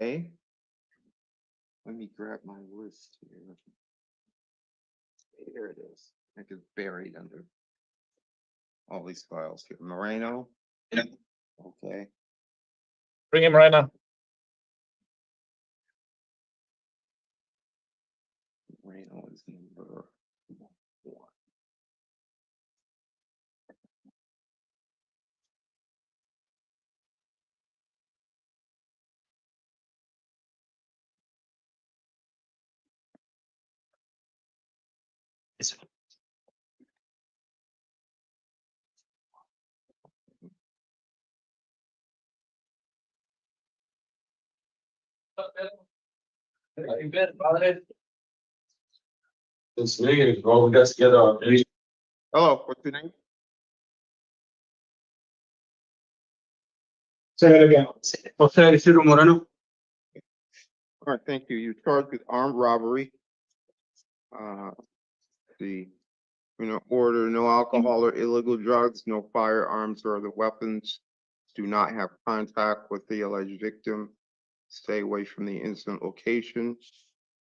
Okay. Let me grab my list here. There it is. I think it's buried under all these files here. Moreno. Yeah. Okay. Bring him right now. Moreno is number 1. This nigga, bro, we got together. Hello, what's your name? Say that again. Jose Isidro Moreno. All right, thank you. You're charged with armed robbery. Order no alcohol or illegal drugs, no firearms or other weapons. Do not have contact with the alleged victim. Stay away from the incident location.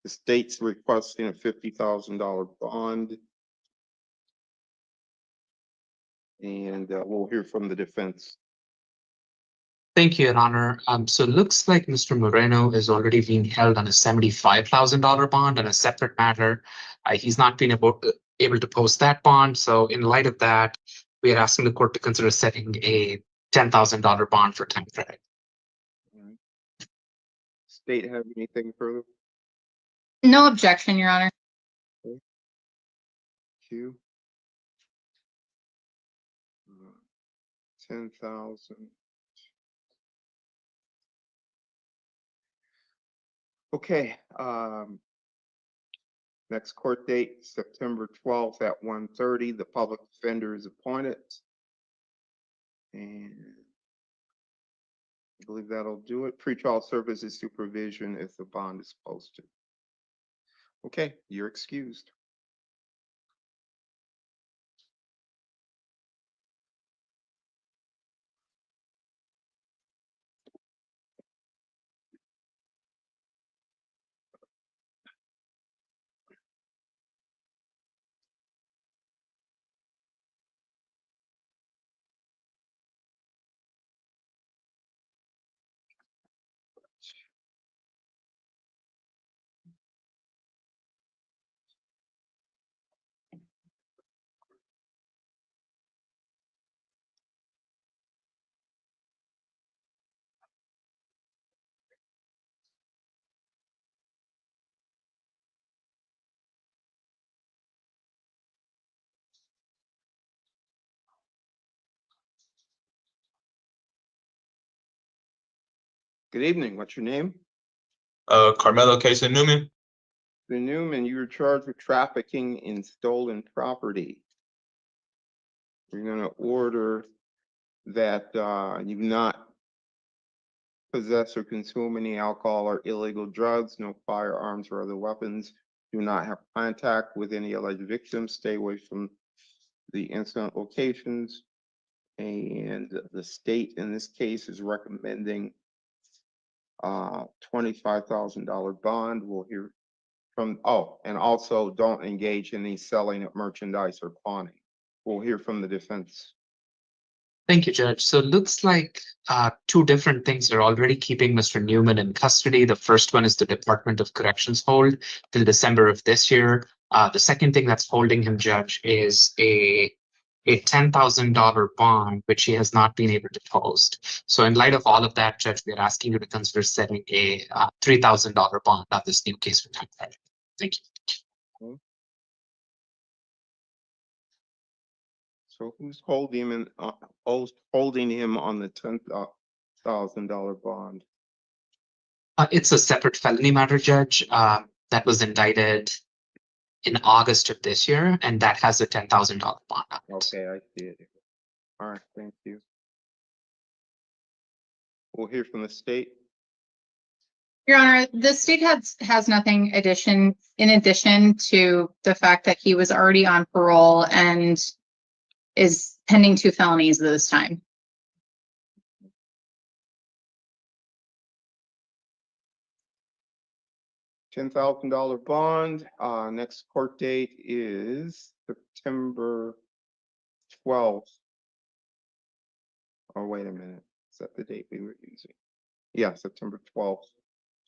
The state's requesting a $50,000 bond. And we'll hear from the defense. Thank you, Your Honor. So it looks like Mr. Moreno is already being held on a $75,000 bond on a separate matter. He's not been able to post that bond. So in light of that, we are asking the court to consider setting a $10,000 bond for time credit. State have anything further? No objection, Your Honor. Q. 10,000. Okay, next court date, September 12th at 1:30. The public defender is appointed. And I believe that'll do it. Pretrial services supervision if the bond is posted. Okay, you're excused. Good evening. What's your name? Carmelo Casey Newman. The Newman, you were charged with trafficking in stolen property. We're gonna order that you not possess or consume any alcohol or illegal drugs, no firearms or other weapons. Do not have contact with any alleged victims. Stay away from the incident locations. And the state in this case is recommending $25,000 bond. We'll hear from, and also don't engage in any selling of merchandise or pawning. We'll hear from the defense. Thank you, Judge. So it looks like two different things are already keeping Mr. Newman in custody. The first one is the Department of Corrections hold till December of this year. The second thing that's holding him, Judge, is a $10,000 bond, which he has not been able to post. So in light of all of that, Judge, we are asking you to consider setting a $3,000 bond on this new case for time credit. Thank you. So who's holding him on the $10,000 bond? It's a separate felony matter, Judge, that was indicted in August of this year, and that has a $10,000 bond on it. Okay, I see it. All right, thank you. We'll hear from the state. Your Honor, the state has nothing in addition to the fact that he was already on parole and is pending 2 felonies at this time. $10,000 bond. Next court date is September 12th. Oh, wait a minute. Is that the date we were using? Yeah, September 12th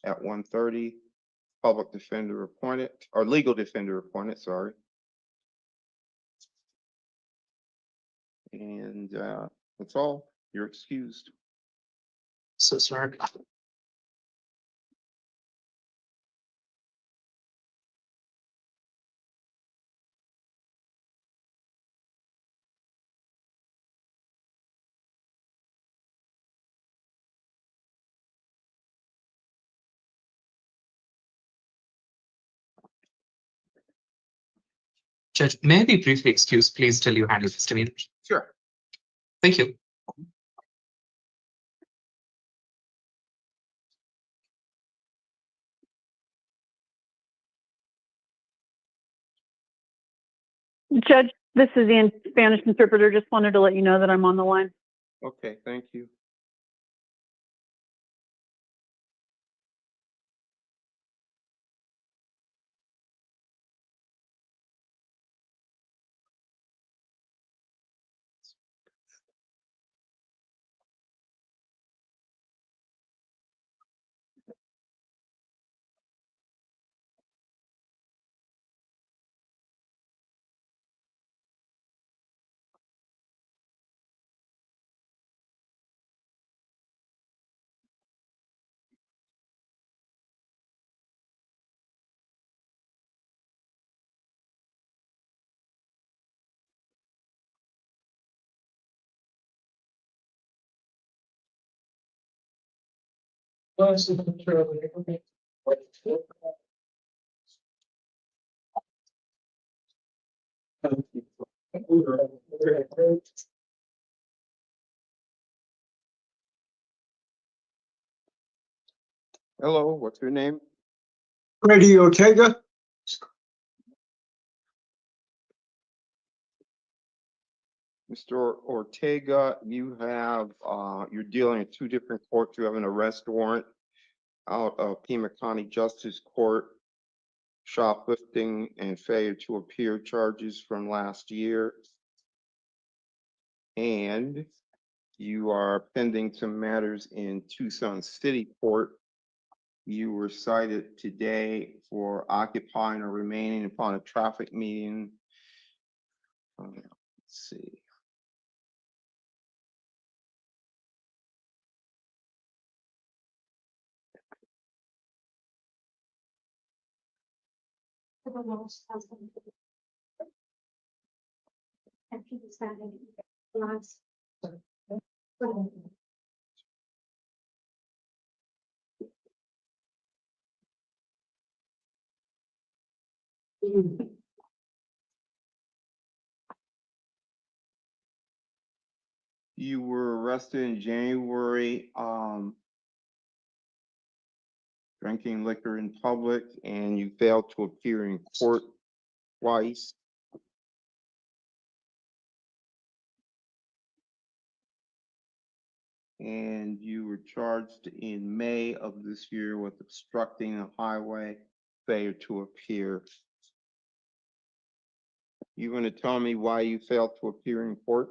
at 1:30. Public defender appointed, or legal defender appointed, sorry. And that's all. You're excused. So sorry. Judge, may I be briefly excused, please, till you handle misdemeanors? Sure. Thank you. Judge, this is the Spanish interpreter. Just wanted to let you know that I'm on the line. Okay, thank you. Hello, what's your name? Ortega. Mr. Ortega, you have, you're dealing in two different courts. You have an arrest warrant out of Pima County Justice Court, shoplifting and failure to appear charges from last year. And you are pending some matters in Tucson City Court. You were cited today for occupying or remaining upon a traffic meeting. Let's see. You were arrested in January, drinking liquor in public, and you failed to appear in court twice. And you were charged in May of this year with obstructing a highway, failure to appear. You gonna tell me why you failed to appear in court?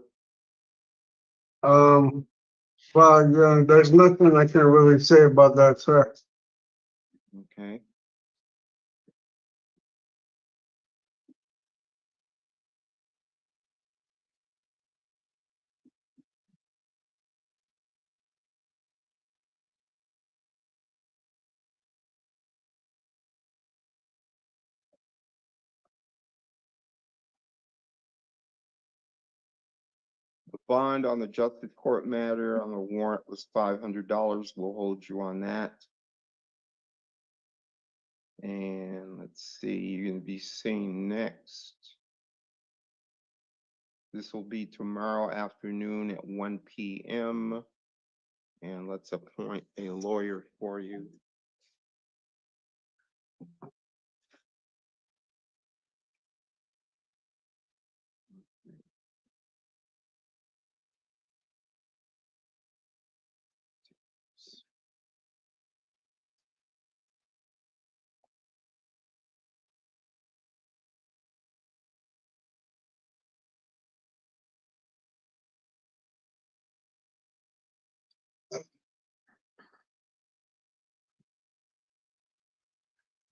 Well, yeah, there's nothing I can really say about that, sir. Okay. The bond on the justice court matter on the warrant was $500. We'll hold you on that. And let's see, you're gonna be seen next. This will be tomorrow afternoon at 1 p.m. And let's appoint a lawyer for you.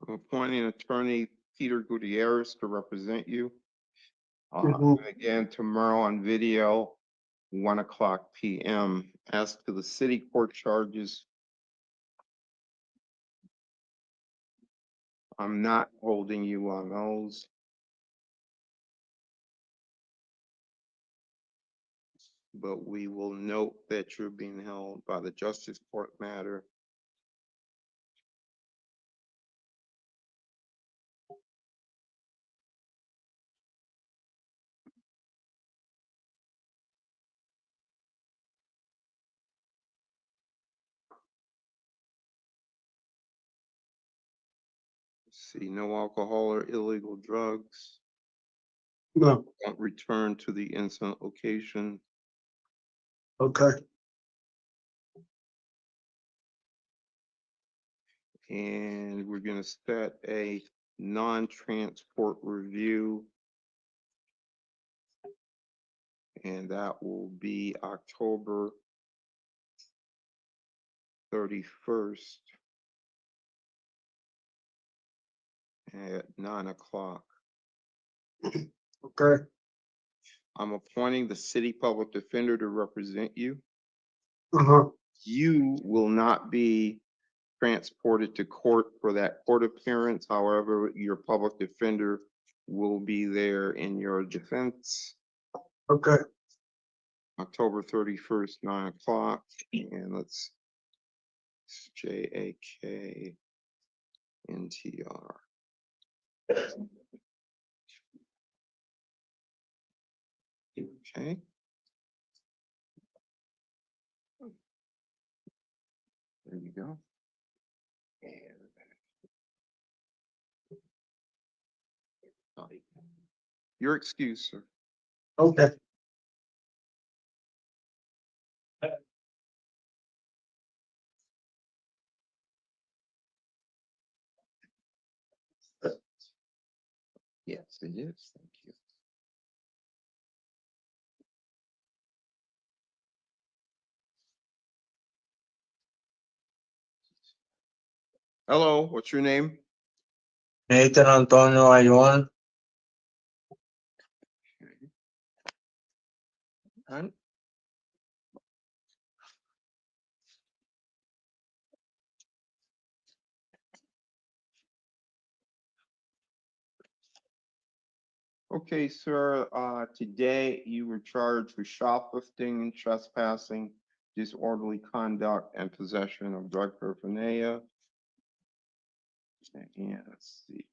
I'm appointing attorney Peter Gutierrez to represent you. Mhm. Again, tomorrow on video, 1:00 PM. As to the city court charges, I'm not holding you on those. But we will note that you're being held by the Justice Court matter. See, no alcohol or illegal drugs. No, Don't return to the incident location. okay, And we're gonna set a non-transport review. And that will be October 31st at 9:00. okay, I'm appointing the city public defender to represent you. uh-huh, You will not be transported to court for that court appearance. However, your public defender will be there in your defense. okay. October 31st, 9:00, and let's JAKNTR. Okay. There you go. And your excuse, sir. Okay. Yes, it is. Thank you. Hello, what's your name? Nathan Antonio Ayuan. Hunt? Okay, sir, today you were charged with shoplifting and trespassing, disorderly conduct, and possession of drug paraphernalia. And let's see.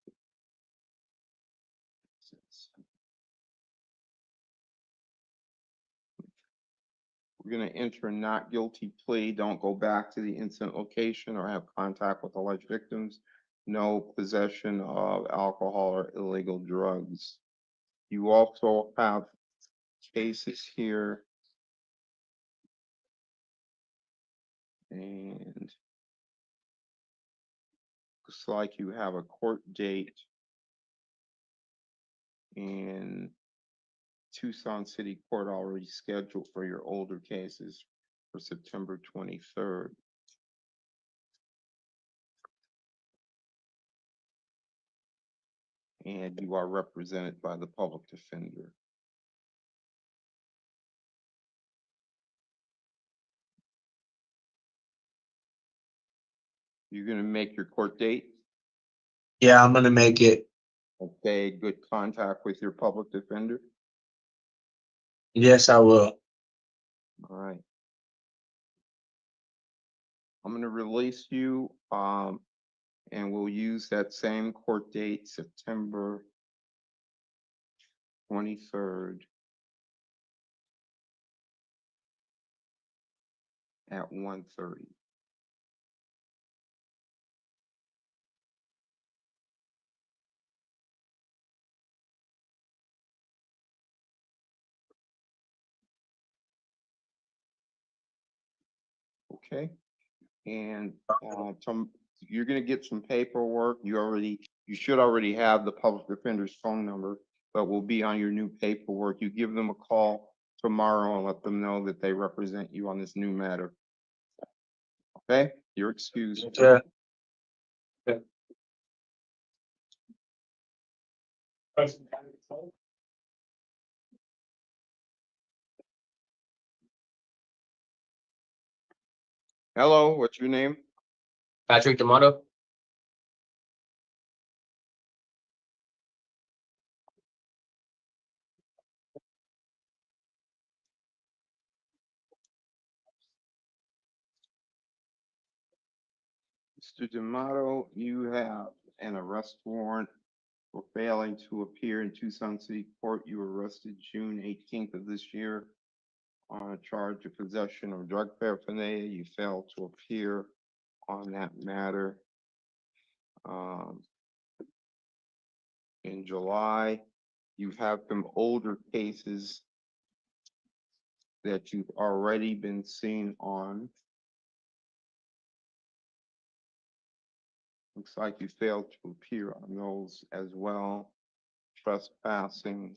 We're gonna enter a not guilty plea. Don't go back to the incident location or have contact with alleged victims. No possession of alcohol or illegal drugs. You also have cases here. And looks like you have a court date in Tucson City Court already scheduled for your older cases for September 23rd. And you are represented by the public defender. You're gonna make your court date? Yeah, I'm gonna make it. Okay, good contact with your public defender? Yes, I will. All right. I'm gonna release you, and we'll use that same court date, September 23rd at 1:30. Okay, and you're gonna get some paperwork. You should already have the public defender's phone number, but will be on your new paperwork. You give them a call tomorrow and let them know that they represent you on this new matter. Okay, you're excused. Okay. Hello, what's your name? Patrick Damato. Mr. Damato, you have an arrest warrant for failing to appear in Tucson City Court. You were arrested June 18th of this year on a charge of possession of drug paraphernalia. You failed to appear on that matter. In July, you have some older cases that you've already been seen on. Looks like you failed to appear on those as well. Trespassing.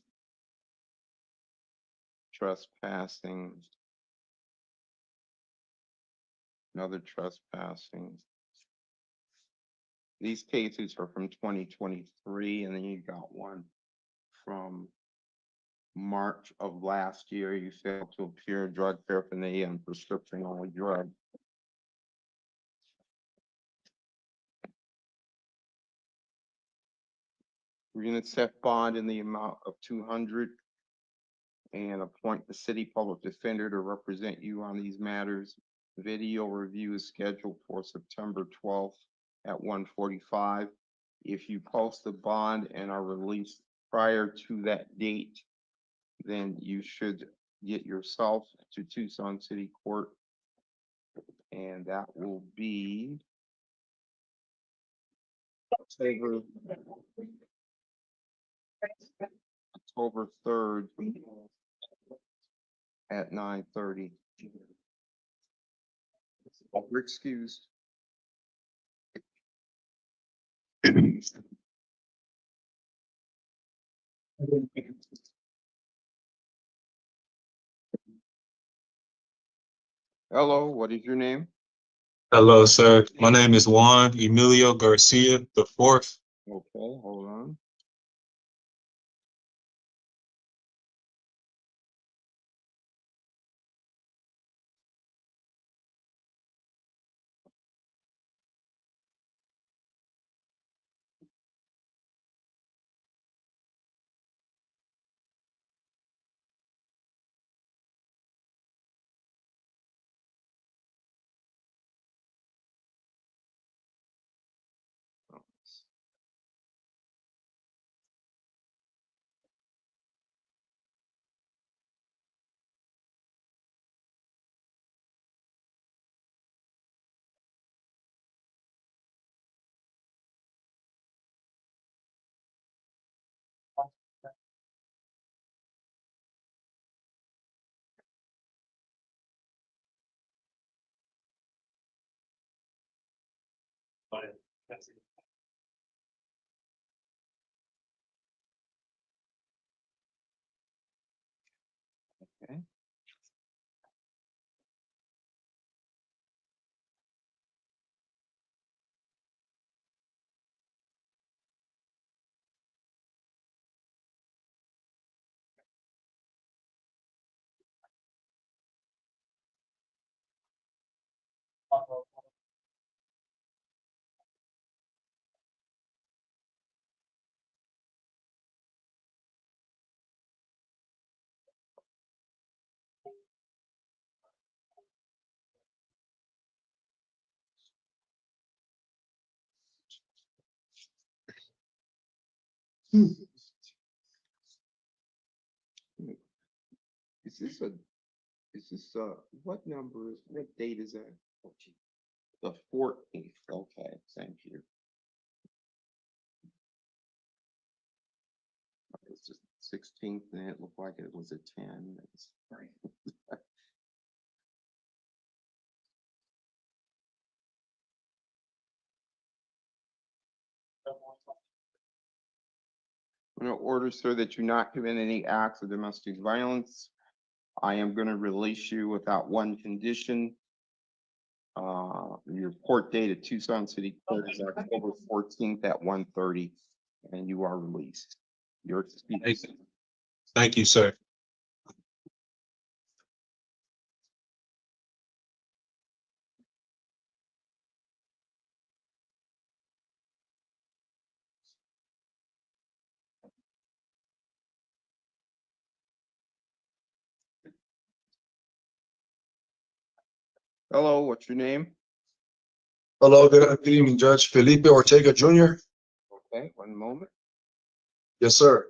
Another trespassing. These cases are from 2023, and then you got one from March of last year. You failed to appear drug paraphernalia and prescription only drug. We're gonna set bond in the amount of 200 and appoint the city public defender to represent you on these matters. Video review is scheduled for September 12th at 1:45. If you post the bond and are released prior to that date, then you should get yourself to Tucson City Court. And that will be October 3rd at 9:30. You're excused. Hello, what is your name? Hello, sir. My name is Juan Emilio Garcia the fourth. Okay, hold on. Okay. Is this what number, what date is that? The 14th, okay, thank you. It's just 16th, and it looked like it was a 10. That's right. I'm going to order, sir, that you not commit any acts of domestic violence. I am going to release you without one condition. Your court date at Tucson City Court is October 14th at 1:30, and you are released. You're excused. Thank you, sir. Hello, what's your name? Hello, good evening, Judge. Filipe Ortega Jr. Okay, one moment. Yes, sir.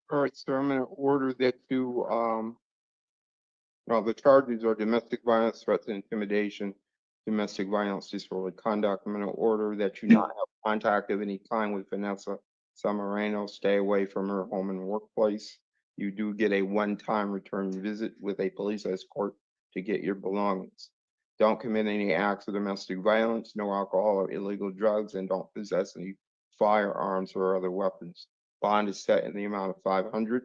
All right, so I'm gonna order that you, well, the charges are domestic violence, threats and intimidation, domestic violence, disorderly conduct. I'm gonna order that you not have contact of any kind with Vanessa Moreno. Stay away from her home and workplace. You do get a one-time return visit with a police escort to get your belongings. Don't commit any acts of domestic violence, no alcohol or illegal drugs, and don't possess any firearms or other weapons. Bond is set in the amount of $500.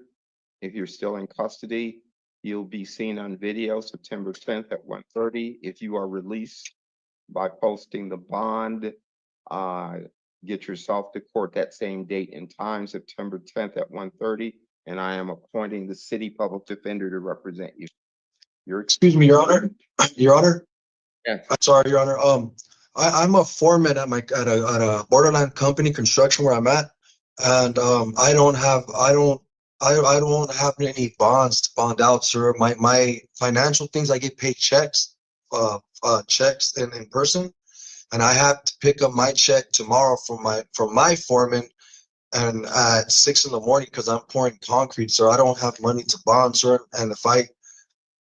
If you're still in custody, you'll be seen on video September 10th at 1:30. If you are released by posting the bond, get yourself to court that same date and time, September 10th at 1:30. And I am appointing the city public defender to represent you. Excuse me, Your Honor. Your Honor. Yes. I'm sorry, Your Honor. I'm a foreman at at a borderline company construction where I'm at, and I don't have any bonds to bond out, sir. My financial things, I get paid checks, checks in person, and I have to pick up my check tomorrow from my foreman, and at 6 in the morning because I'm pouring concrete, sir. I don't have money to bond, sir, and if I'm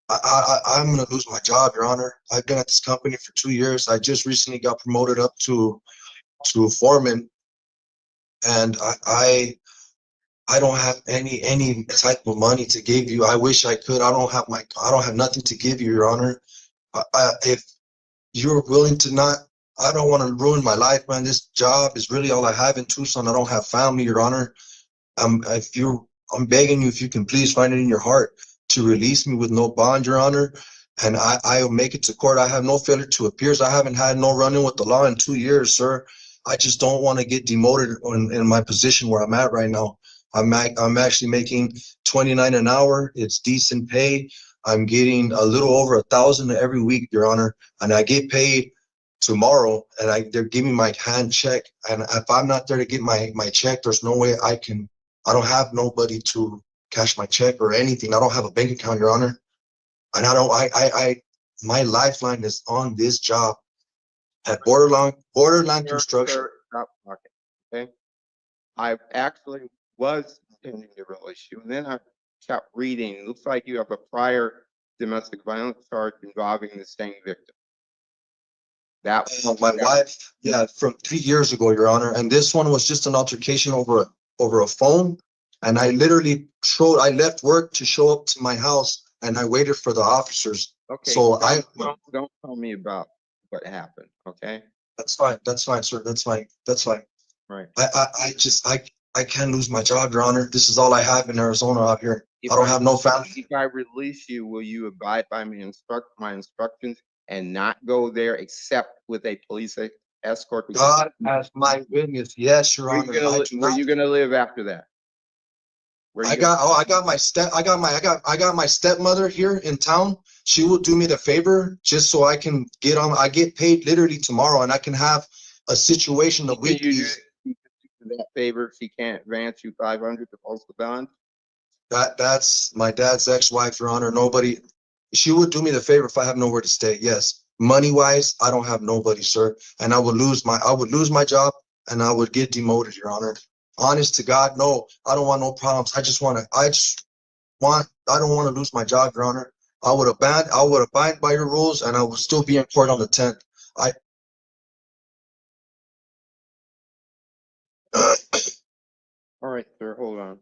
gonna lose my job, Your Honor. I've been at this company for 2 years. I just recently got promoted up to foreman, and I don't have any type of money to give you. I wish I could. I don't have nothing to give you, Your Honor. If you're willing to not, I don't want to ruin my life, man. This job is really all I have in Tucson. I don't have family, Your Honor. I'm begging you, if you can please find it in your heart to release me with no bond, Your Honor, and I'll make it to court. I have no failure to appears. I haven't had no run-in with the law in 2 years, sir. I just don't want to get demoted in my position where I'm at right now. I'm actually making $29 an hour. It's decent pay. I'm getting a little over 1,000 every week, Your Honor, and I get paid tomorrow, and they're giving my hand check. And if I'm not there to get my check, there's no way I don't have nobody to cash my check or anything. I don't have a bank account, Your Honor. And my lifeline is on this job at borderline construction. Sir, stop talking, okay? I actually was intending to release you, and then I kept reading. It looks like you have a prior domestic violence charge involving the same victim. That was My wife, yeah, from 3 years ago, Your Honor. And this one was just an altercation over a phone. And I literally I left work to show up to my house, and I waited for the officers. okay. So Don't tell me about what happened, okay? That's fine. That's fine, sir. That's fine. That's fine. Right. I can't lose my job, Your Honor. This is all I have in Arizona out here. I don't have no family. If I release you, will you abide by my instructions and not go there except with a police escort? God as my witness. Yes, Your Where Honor. are you gonna live after that? I got my stepmother here in town. She will do me the favor just so I can get on. I get paid literally tomorrow, and I can have a situation of weeklies. That favor, she can't advance you 500 to post the bond. That's my dad's ex-wife, Your Honor. Nobody. She would do me the favor if I have nowhere to stay. Yes, money wise, I don't have nobody, sir, and I would lose my job, and I would get demoted, Your Honor. honest to God, no, I don't want no problems. I don't want to lose my job, Your Honor. I would abide by your rules and I would still be in court on the 10th. All right, sir, hold on.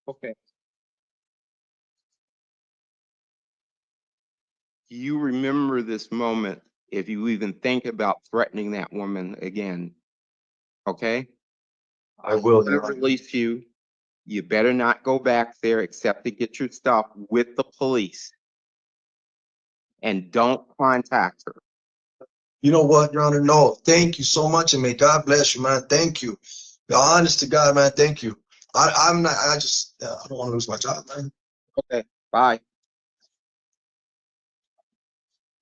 Okay. Do you remember this moment if you even think about threatening that woman again? Okay? I will, I'm Your gonna Honor. release you. You better not go back there except to get your stuff with the police. And don't contact her. You know what, Your Honor? No, thank you so much, and may God bless you, man. Thank you. Honest to God, man. Thank you. I don't want to lose my job, man. Okay, bye.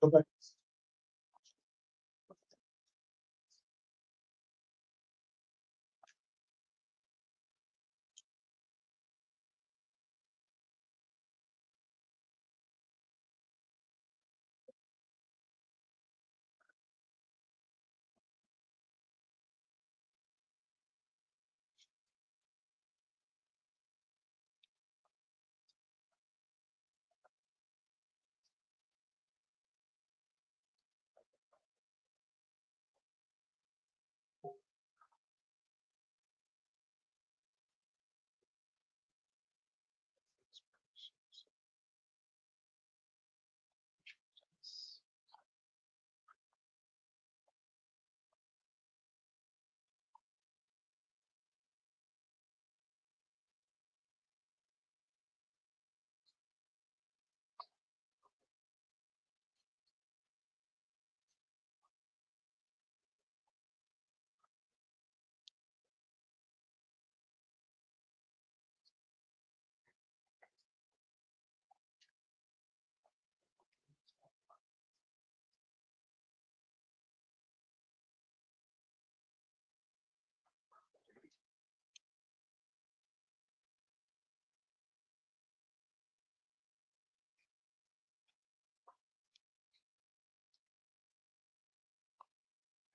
Okay.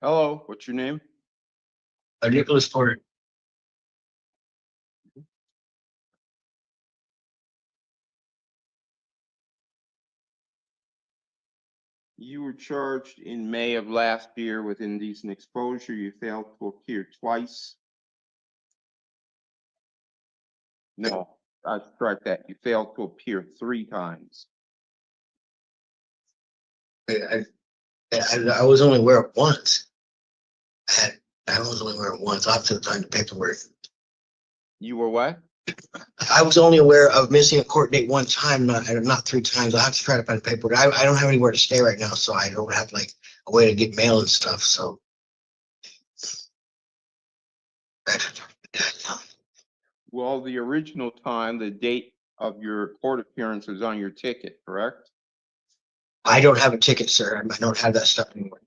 Hello, what's your name? Nicholas Porter. You were charged in May of last year with indecent exposure. You failed to appear twice. No, I strike that. You failed to appear 3 times. I was only aware of once. I was only aware of once. I have to find the paperwork. You were what? I was only aware of missing a court date one time, not 3 times. I have to try to find the paperwork. I don't have anywhere to stay right now, so I don't have like a way to get mail and stuff. So Well, the original time, the date of your court appearance was on your ticket, correct? I don't have a ticket, sir. I don't have that stuff anymore.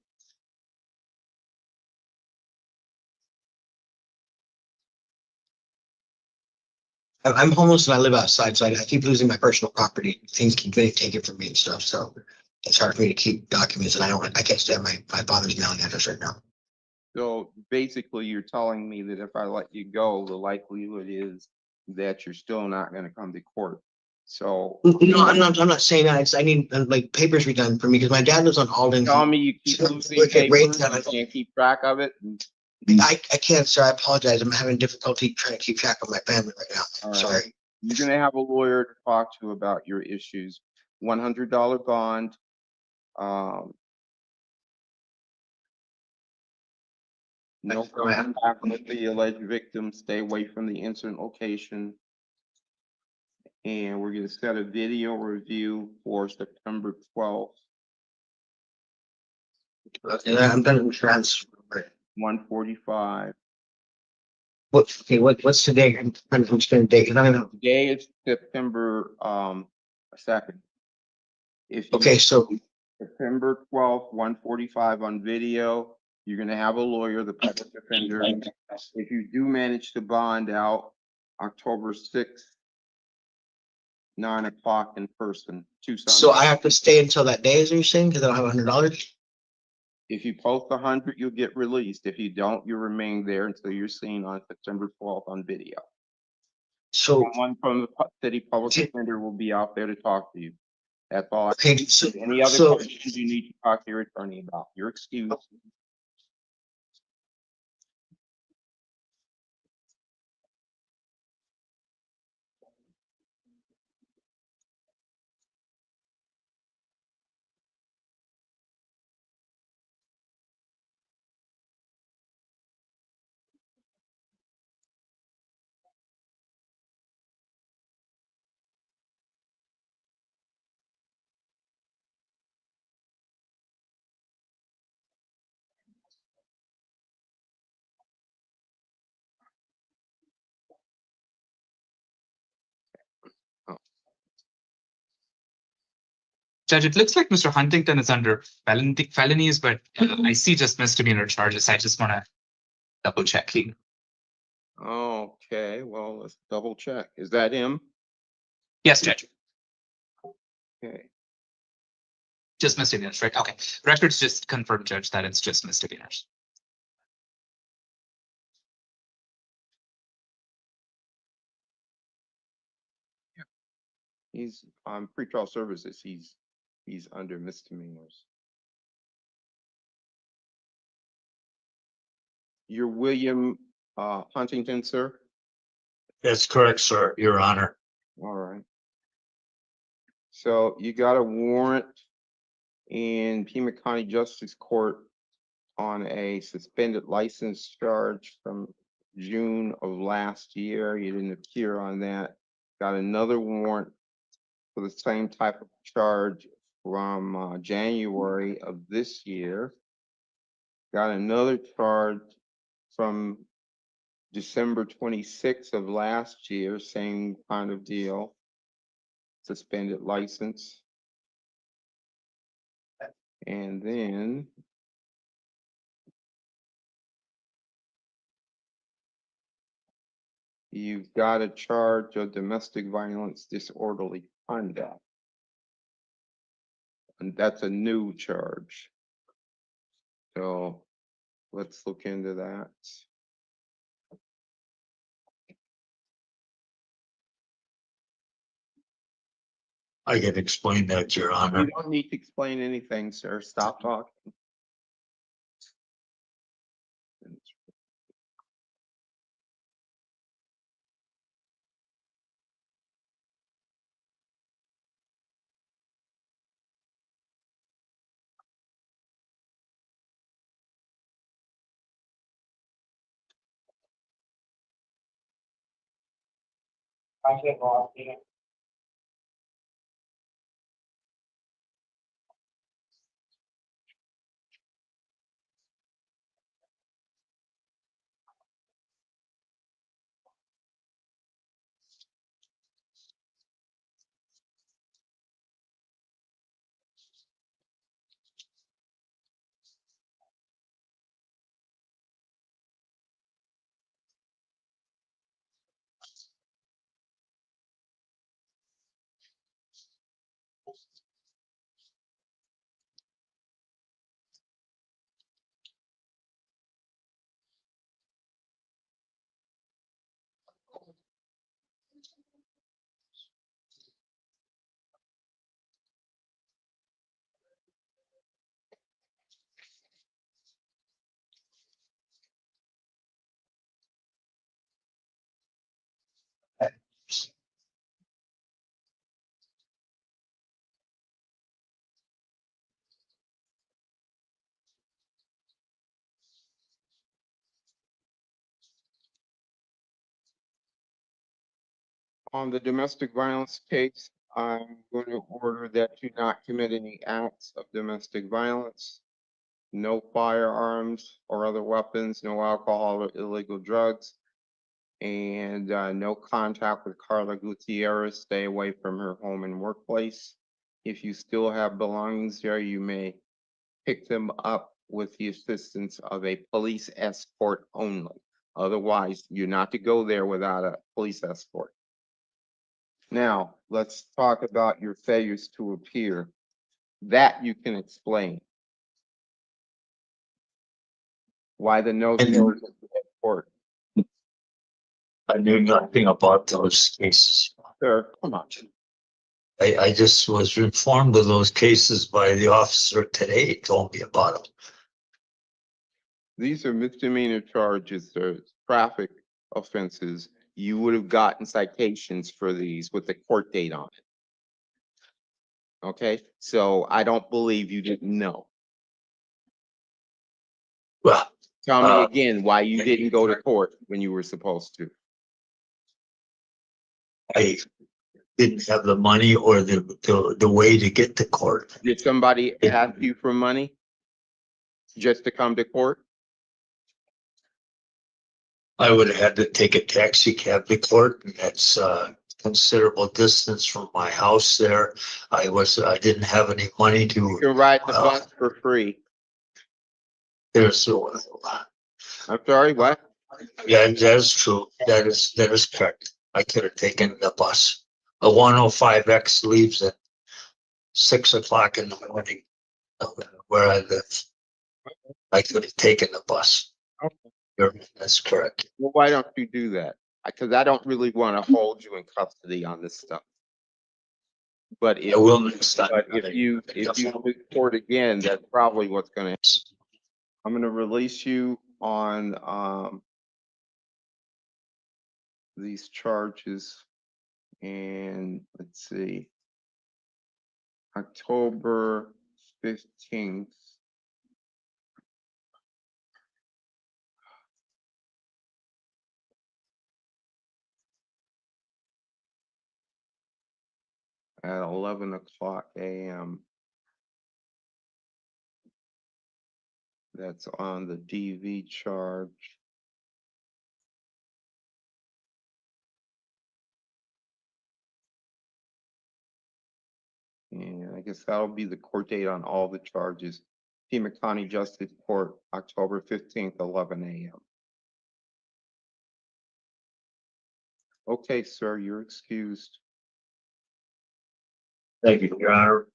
I'm homeless and I live outside, so I keep losing my personal property. Things keep getting taken from me and stuff. So it's hard for me to keep documents, and I can't stay at my father's mailing address right now. So basically, you're telling me that if I let you go, the likelihood is that you're still not gonna come to court. So No, I'm not saying that. I need like papers redone for me because my dad lives on Alden. tell me you keep losing Look at rates papers, that you can't keep track of it. I can't, sir. I apologize. I'm having difficulty trying to keep track of my family right now. All right. Sorry. You're gonna have a lawyer to talk to about your issues. $100 bond. Um, No Go ahead. contact with the alleged victim, stay away from the incident location. And we're gonna set a video review for September 12th, Okay, I'm gonna transfer. 1:45. What's the date? I'm trying to understand the date. 'Cause I don't know. Today is September 2nd. If you Okay, so September 12th, 1:45 on video, you're gonna have a lawyer, the public defender. If you do manage to bond out October 6th, 9 o'clock in person, Tucson. so I have to stay until that day, is what you're saying? Because I don't have $100. If you post 100, you'll get released. If you don't, you remain there until you're seen on September 12th on video. So Someone from the city public defender will be out there to talk to you. That's all. okay, so Any other so questions you need to talk to your attorney about? Your excuse. Judge, it looks like Mr. Huntington is under felonies, but I see just misdemeanor charges. I just want to double check. Okay, well, let's double check. Is that him? Yes, Judge. Okay. Just misdemeanors, right? Okay. Records just confirm, Judge, that it's just misdemeanors. He's on pretrial services. He's under misdemeanors. You're William Huntington, sir? That's correct, sir, Your Honor. All right. So you got a warrant in Pima County Justice Court on a suspended license charge from June of last year. You didn't appear on that. Got another warrant for the same type of charge from January of this year. Got another charge from December 26th of last year, same kind of deal, suspended license. And then you've got a charge of domestic violence disorderly conduct. And that's a new charge. So let's look into that. I can explain that, Your Honor. You don't need to explain anything, sir. Stop talking. On the domestic violence case, I'm going to order that you not commit any acts of domestic violence. No firearms or other weapons, no alcohol or illegal drugs. And no contact with Carla Gutierrez. Stay away from her home and workplace. If you still have belongings there, you may pick them up with the assistance of a police escort only. Otherwise, you're not to go there without a police escort. Now, let's talk about your failures to appear. That you can explain. Why the no shows at court. I knew nothing about those cases. Sir, come on. I just was informed of those cases by the officer today. He told me about them. These are misdemeanor charges, sir, traffic offenses. You would have gotten citations for these with the court date on it. Okay, so I don't believe you didn't know. Well, Tell me again why you didn't go to court when you were supposed to. I didn't have the money or the way to get to court. Did somebody ask you for money just to come to court? I would have had to take a taxi cab to court, and that's considerable distance from my house there. I didn't have any money You to, can ride the bus for free. there's, I'm sorry, what? yeah, that is true. That is correct. I could have taken the bus. A 105X leaves at 6 o'clock in the morning where I live. I could have taken the bus. That's correct. Well, why don't you do that? Because I don't really want to hold you in custody on this stuff. But if, I will next time. but if you report again, that's probably what's gonna happen. I'm gonna release you on these charges. And let's see, October 15th. At 11 o'clock a.m. That's on the DV charge. And I guess that'll be the court date on all the charges. Pima County Justice Court, October 15th, 11 a.m. Okay, sir, you're excused. Thank you, Your Honor.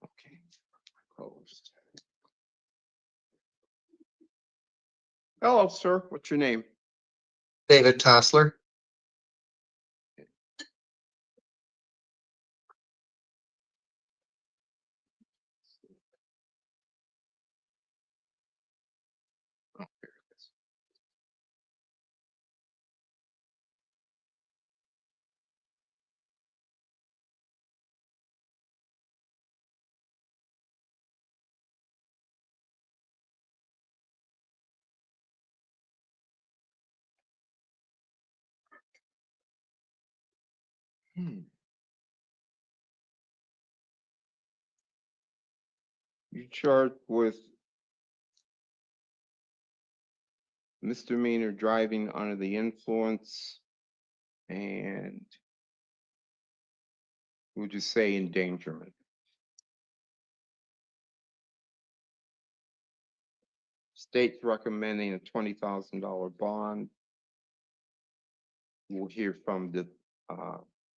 Okay, closed. Hello, sir. What's your name? David Tassler. You charged with misdemeanor driving under the influence and we'll just say endangerment. State's recommending a $20,000 bond. We'll hear from the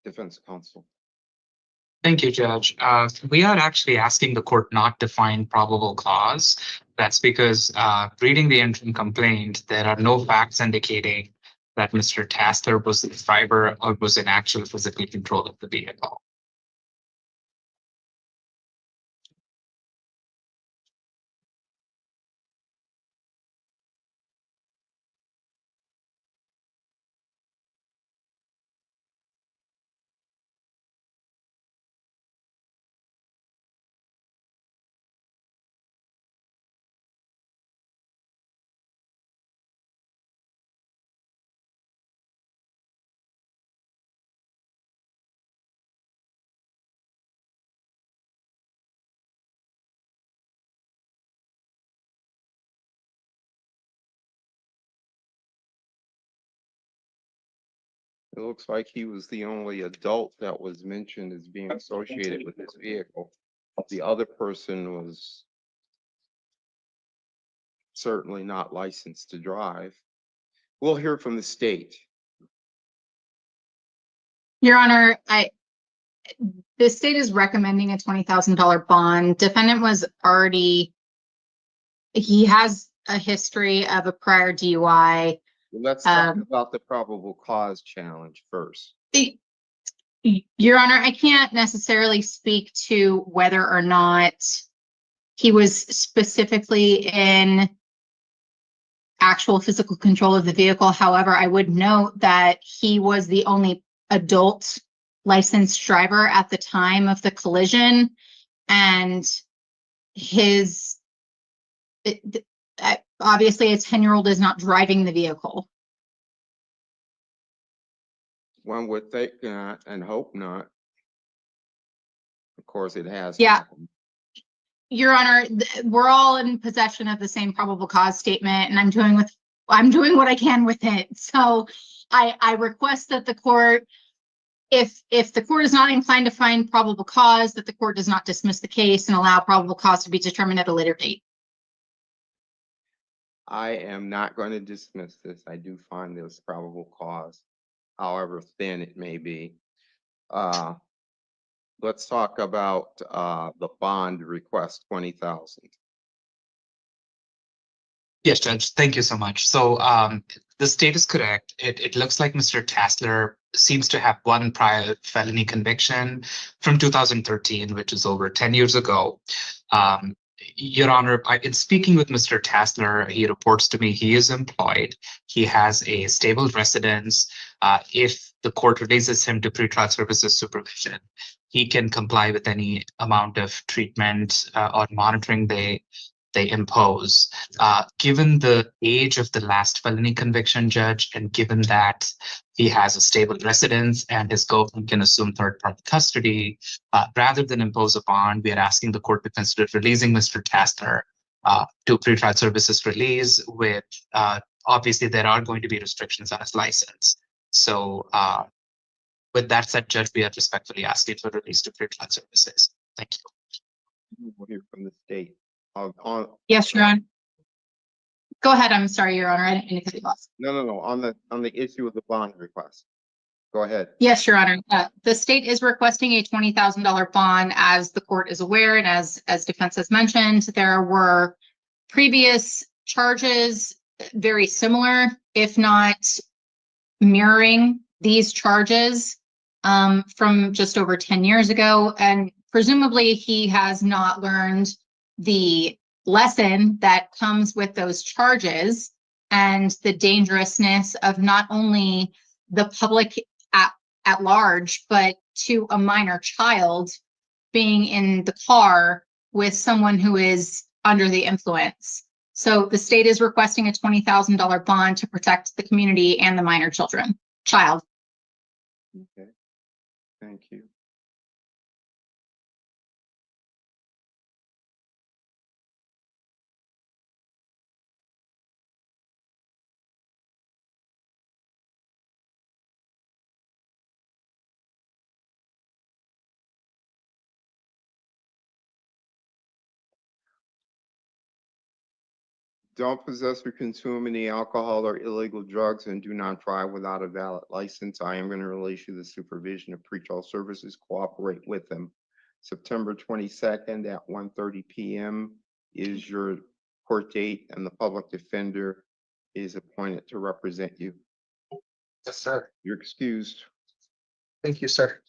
defense counsel. Thank you, Judge. We are actually asking the court not to find probable cause. That's because reading the interim complaint, there are no facts indicating that Mr. Tassler was the driver or was in actual physical control of the vehicle. It looks like he was the only adult that was mentioned as being associated with this vehicle. The other person was certainly not licensed to drive. We'll hear from the state. Your Honor, the state is recommending a $20,000 bond. Defendant was already, he has a history of a prior DUI. Let's talk about the probable cause challenge first. Your Honor, I can't necessarily speak to whether or not he was specifically in actual physical control of the vehicle. However, I would note that he was the only adult licensed driver at the time of the collision, and obviously a 10-year-old is not driving the vehicle. One would think not and hope not. Of course, it has. Yeah. happened. Your Honor, we're all in possession of the same probable cause statement, and I'm doing what I can with it. So I request that the court, if the court is not inclined to find probable cause, that the court does not dismiss the case and allow probable cause to be determined at a later date. I am not going to dismiss this. I do find this probable cause, however thin it may be. Let's talk about the bond request, 20,000. Yes, Judge. Thank you so much. So the state is correct. It looks like Mr. Tassler seems to have one prior felony conviction from 2013, which is over 10 years ago. Your Honor, in speaking with Mr. Tassler, he reports to me he is employed. He has a stable residence. If the court releases him to pretrial services supervision, he can comply with any amount of treatment or monitoring they impose. Given the age of the last felony conviction, Judge, and given that he has a stable residence and his girlfriend can assume third-party custody, rather than impose a bond, we are asking the court to consider releasing Mr. Tassler to pretrial services release with, obviously, there are going to be restrictions on his license. So with that said, Judge, we are respectfully asking for release to pretrial services. Thank you. We'll hear from the state. Yes, Your Honor. Go ahead. I'm sorry, Your Honor. I didn't mean to cut you off. No. On the issue of the bond request. Go ahead. Yes, Your Honor. The state is requesting a $20,000 bond, as the court is aware, and as defense has mentioned, there were previous charges very similar, if not mirroring these charges from just over 10 years ago. And presumably he has not learned the lesson that comes with those charges and the dangerousness of not only the public at large, but to a minor child being in the car with someone who is under the influence. So the state is requesting a $20,000 bond to protect the community and the minor child. Okay. Thank you. Don't possess or consume any alcohol or illegal drugs and do not drive without a valid license. I am going to release you the supervision of pretrial services. Cooperate with them. September 22nd at 1:30 p.m. is your court date, and the public defender is appointed to represent you. Yes, sir. You're excused. Thank you, sir.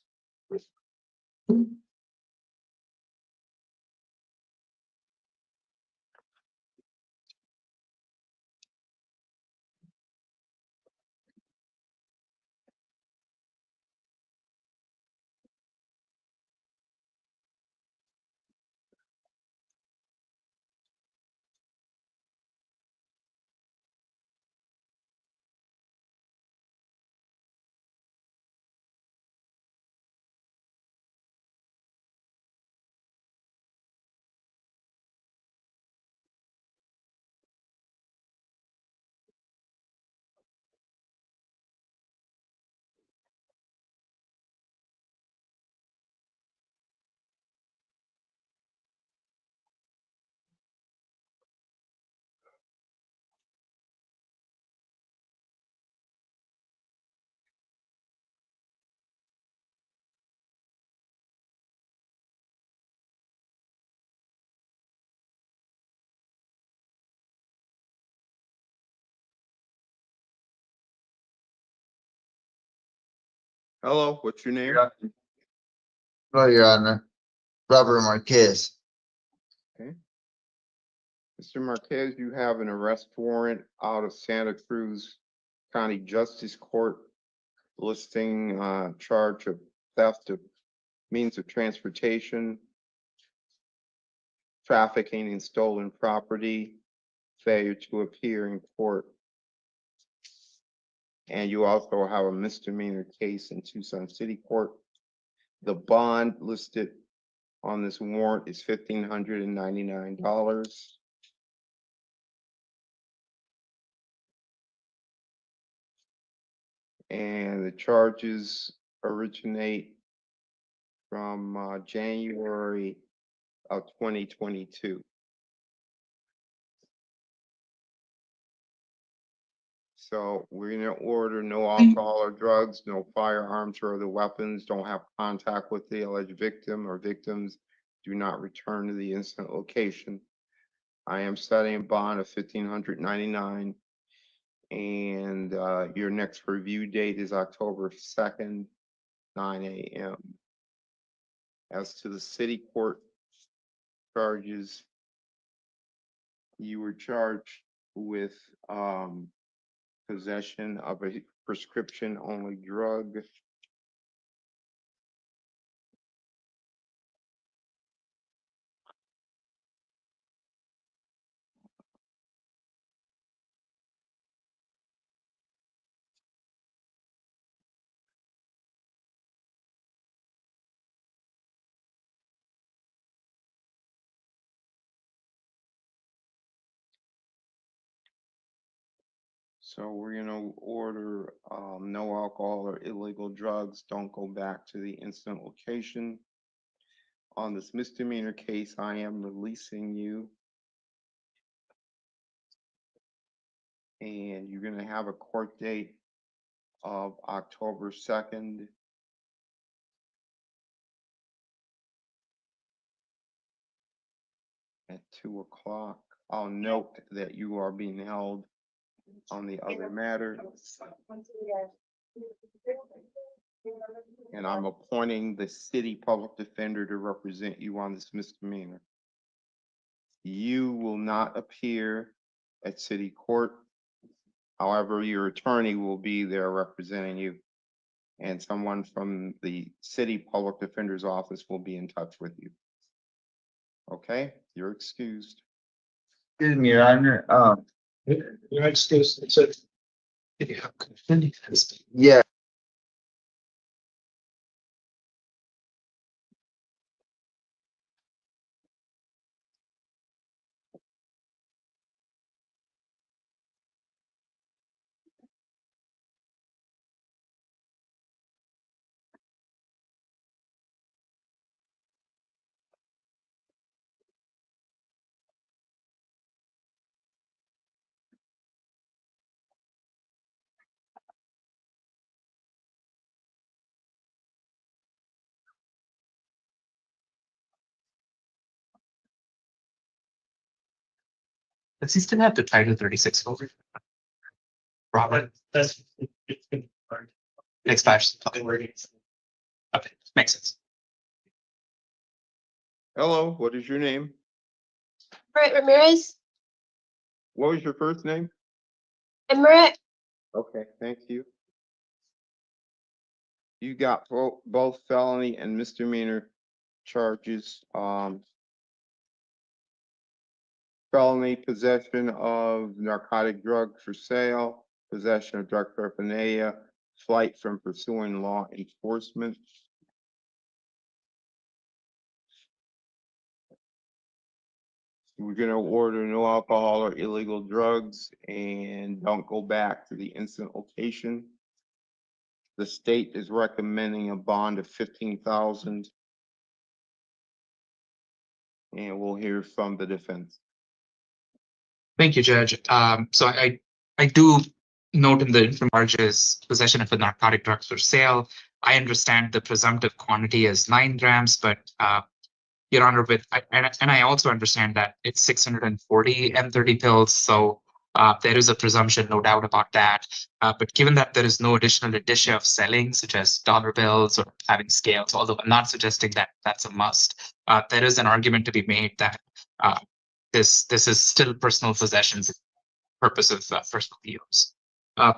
Hello, what's your name? Hello, Your Honor. Robert Marquez. Mr. Marquez, you have an arrest warrant out of Santa Cruz County Justice Court listing charge of theft of means of transportation, trafficking in stolen property, failure to appear in court. And you also have a misdemeanor case in Tucson City Court. The bond listed on this warrant is $1,599. And the charges originate from January of 2022. So we're gonna order no alcohol or drugs, no firearms or other weapons, don't have contact with the alleged victim or victims, do not return to the incident location. I am setting a bond of $1,599. And your next review date is October 2nd, 9 a.m. As to the city court charges, you were charged with possession of a prescription-only drug. So we're gonna order no alcohol or illegal drugs. Don't go back to the incident location. On this misdemeanor case, I am releasing you. And you're gonna have a court date of October 2nd. At 2 o'clock. I'll note that you are being held on the other matter. And I'm appointing the city public defender to represent you on this misdemeanor. You will not appear at city court. However, your attorney will be there representing you. And someone from the city public defender's office will be in touch with you. Okay, you're excused. Excuse me, Your Honor. You're excused. It's a- Yeah, Does he still have the Title 36 over? Robert, That's. expires. Okay. Okay, makes sense. Hello, what is your name? Ramirez, What was your first name? Emmerick, Okay, thank you. You got both felony and misdemeanor charges. Felony possession of narcotic drugs for sale, possession of drug paraphernalia, flight from pursuing law enforcement. We're gonna order no alcohol or illegal drugs and don't go back to the incident location. The state is recommending a bond of 15,000. And we'll hear from the defense. Thank you, Judge. So I do note in the interim charges possession of a narcotic drugs for sale. I understand the presumptive quantity is 9 grams, but Your Honor, and I also understand that it's 640 M30 pills, so there is a presumption, no doubt about that. But given that there is no additional indicia of selling, such as dollar bills or having scales, although I'm not suggesting that that's a must, there is an argument to be made that this is still personal possessions, purpose of personal use.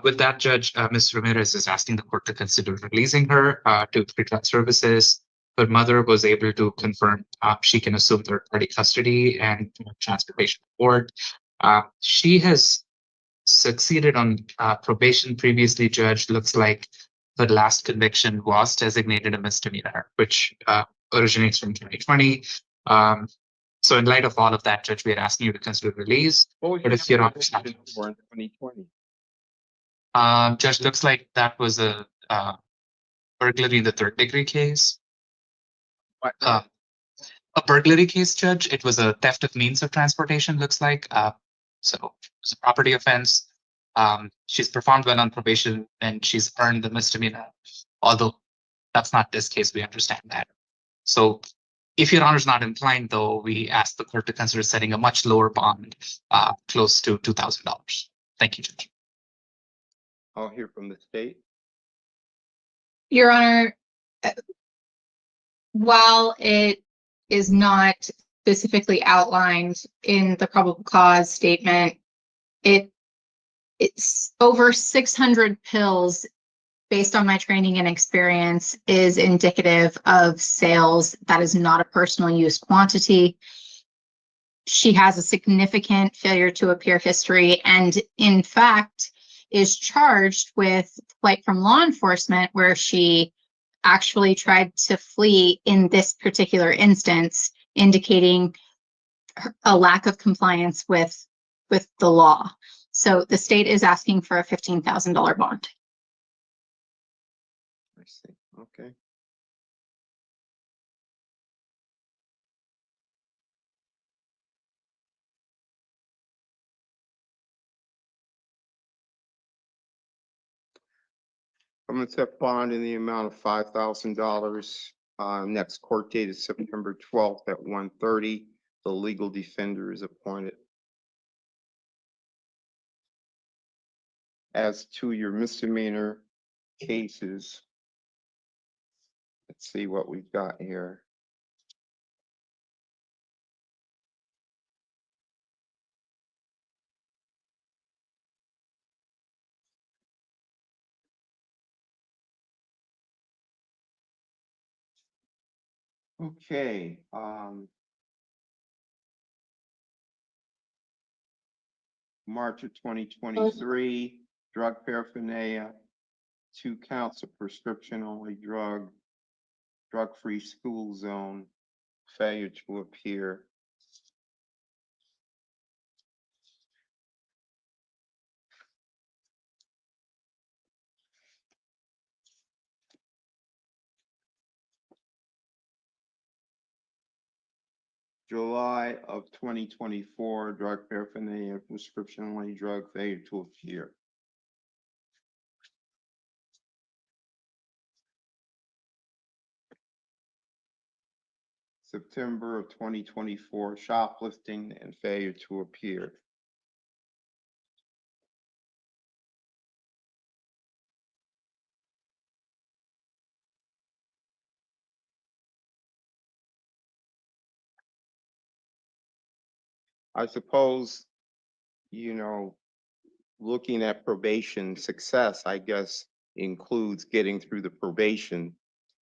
With that, Judge, Ms. Ramirez is asking the court to consider releasing her to pretrial services. Her mother was able to confirm she can assume third-party custody and transportation board. She has succeeded on probation previously, Judge. Looks like her last conviction was designated a misdemeanor, which originates from 2020. So in light of all of that, Judge, we are asking you to consider release. But if you're not in 2020. Judge, looks like that was a burglary in the third degree case. A burglary case, Judge. It was a theft of means of transportation, looks like. So it's a property offense. She's performed well on probation and she's earned the misdemeanor. Although that's not this case, we understand that. So if Your Honor is not inclined, though, we ask the court to consider setting a much lower bond, close to $2,000. Thank you, Judge. I'll hear from the state. Your Honor, while it is not specifically outlined in the probable cause statement, it's over 600 pills based on my training and experience is indicative of sales. That is not a personal use quantity. She has a significant failure to appear history and in fact is charged with flight from law enforcement where she actually tried to flee in this particular instance, indicating a lack of compliance with the law. So the state is asking for a $15,000 bond. I see. Okay. I'm gonna set bond in the amount of $5,000. Next court date is September 12th at 1:30. The legal defender is appointed. As to your misdemeanor cases, let's see what we've got here. Okay, March of 2023, drug paraphernalia, 2 counts of prescription only drug-free school zone, failure to appear. July of 2024, drug paraphernalia, prescription only drug, failure to appear. September of 2024, shoplifting and failure to appear. I suppose, you know, looking at probation success, I guess, includes getting through the probation.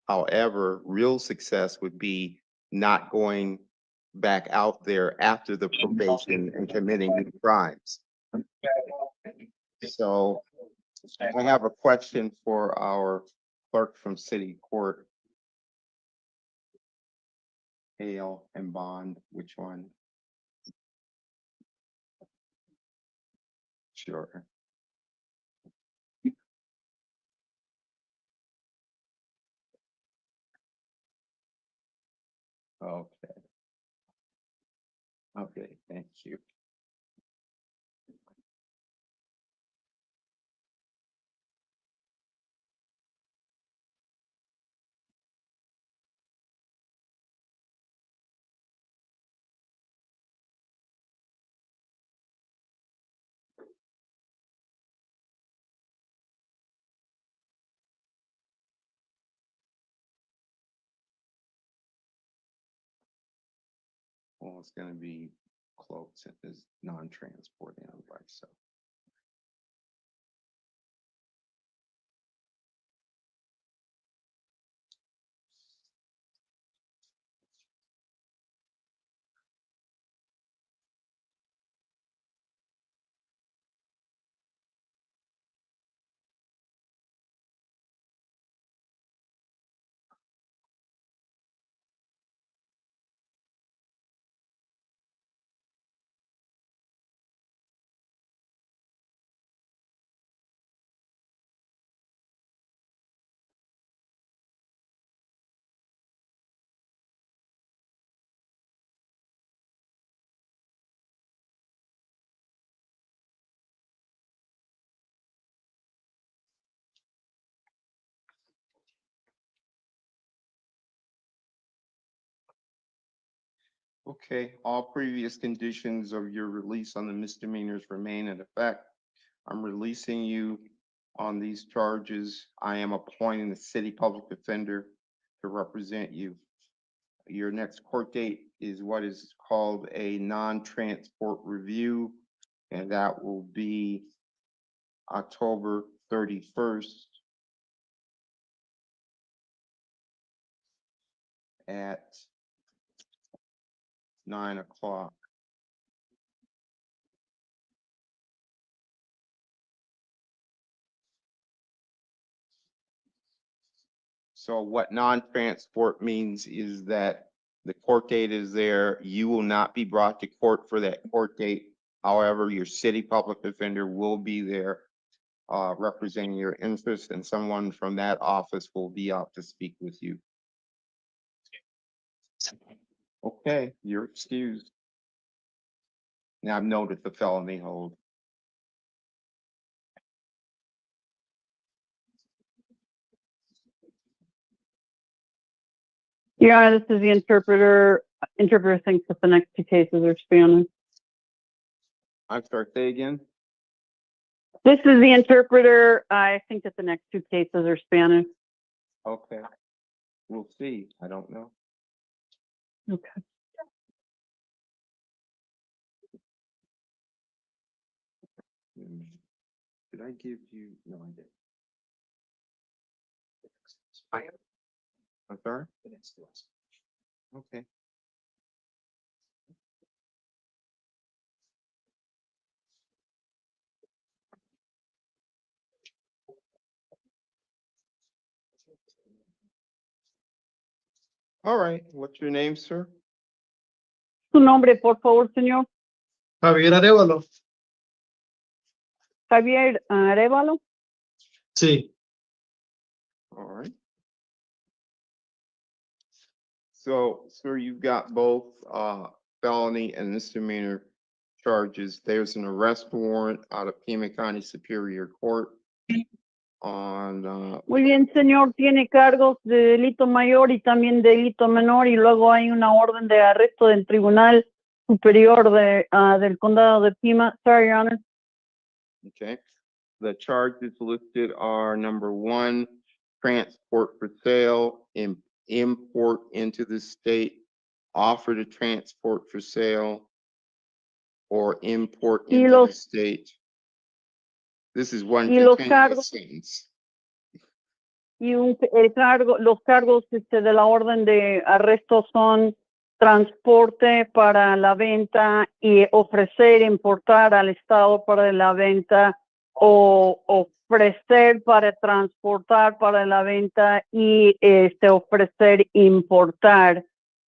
However, real success would be not going back out there after the probation and committing new crimes. So I have a question for our clerk from city court. Hale and bond, which one? Sure. Okay. Okay, thank you. Well, it's gonna be close if it's non-transport anyway, so. Okay, all previous conditions of your release on the misdemeanors remain in effect. I'm releasing you on these charges. I am appointing the city public defender to represent you. Your next court date is what is called a non-transport review, and that will be October 31st at 9 o'clock. So what non-transport means is that the court date is there. You will not be brought to court for that court date. However, your city public defender will be there representing your interests, and someone from that office will be out to speak with you. Okay, you're excused. Now I've noted the felony hold. Your Honor, this is the interpreter. Interpreter thinks that the next two cases are Spanish. I'm sorry, say again? This is the interpreter. I think that the next two cases are Spanish. Okay, we'll see. I don't know. Okay. Did I give you? No, I didn't. I'm sorry? Okay. All right, what's your name, sir? Su nombre, por favor, señor. Javier Arevalo. Javier Arevalo. Sí. All right. So, sir, you've got both felony and misdemeanor charges. There's an arrest warrant out of Pima County Superior Court on Muy bien, señor. Tiene cargos de delito mayor y también delito menor, y luego hay una orden de arresto del Tribunal Superior del Condado de Pima. Sorry, Your Honor. okay. The charges listed are number 1, transport for sale, import into the state, offer to transport for sale, or import Y into the los- state. This is one y los continuous cargos- sentence. Y los cargos de la orden de arresto son transporte para la venta y ofrecer, importar al Estado para la venta o ofrecer para transportar para la venta y ofrecer, importar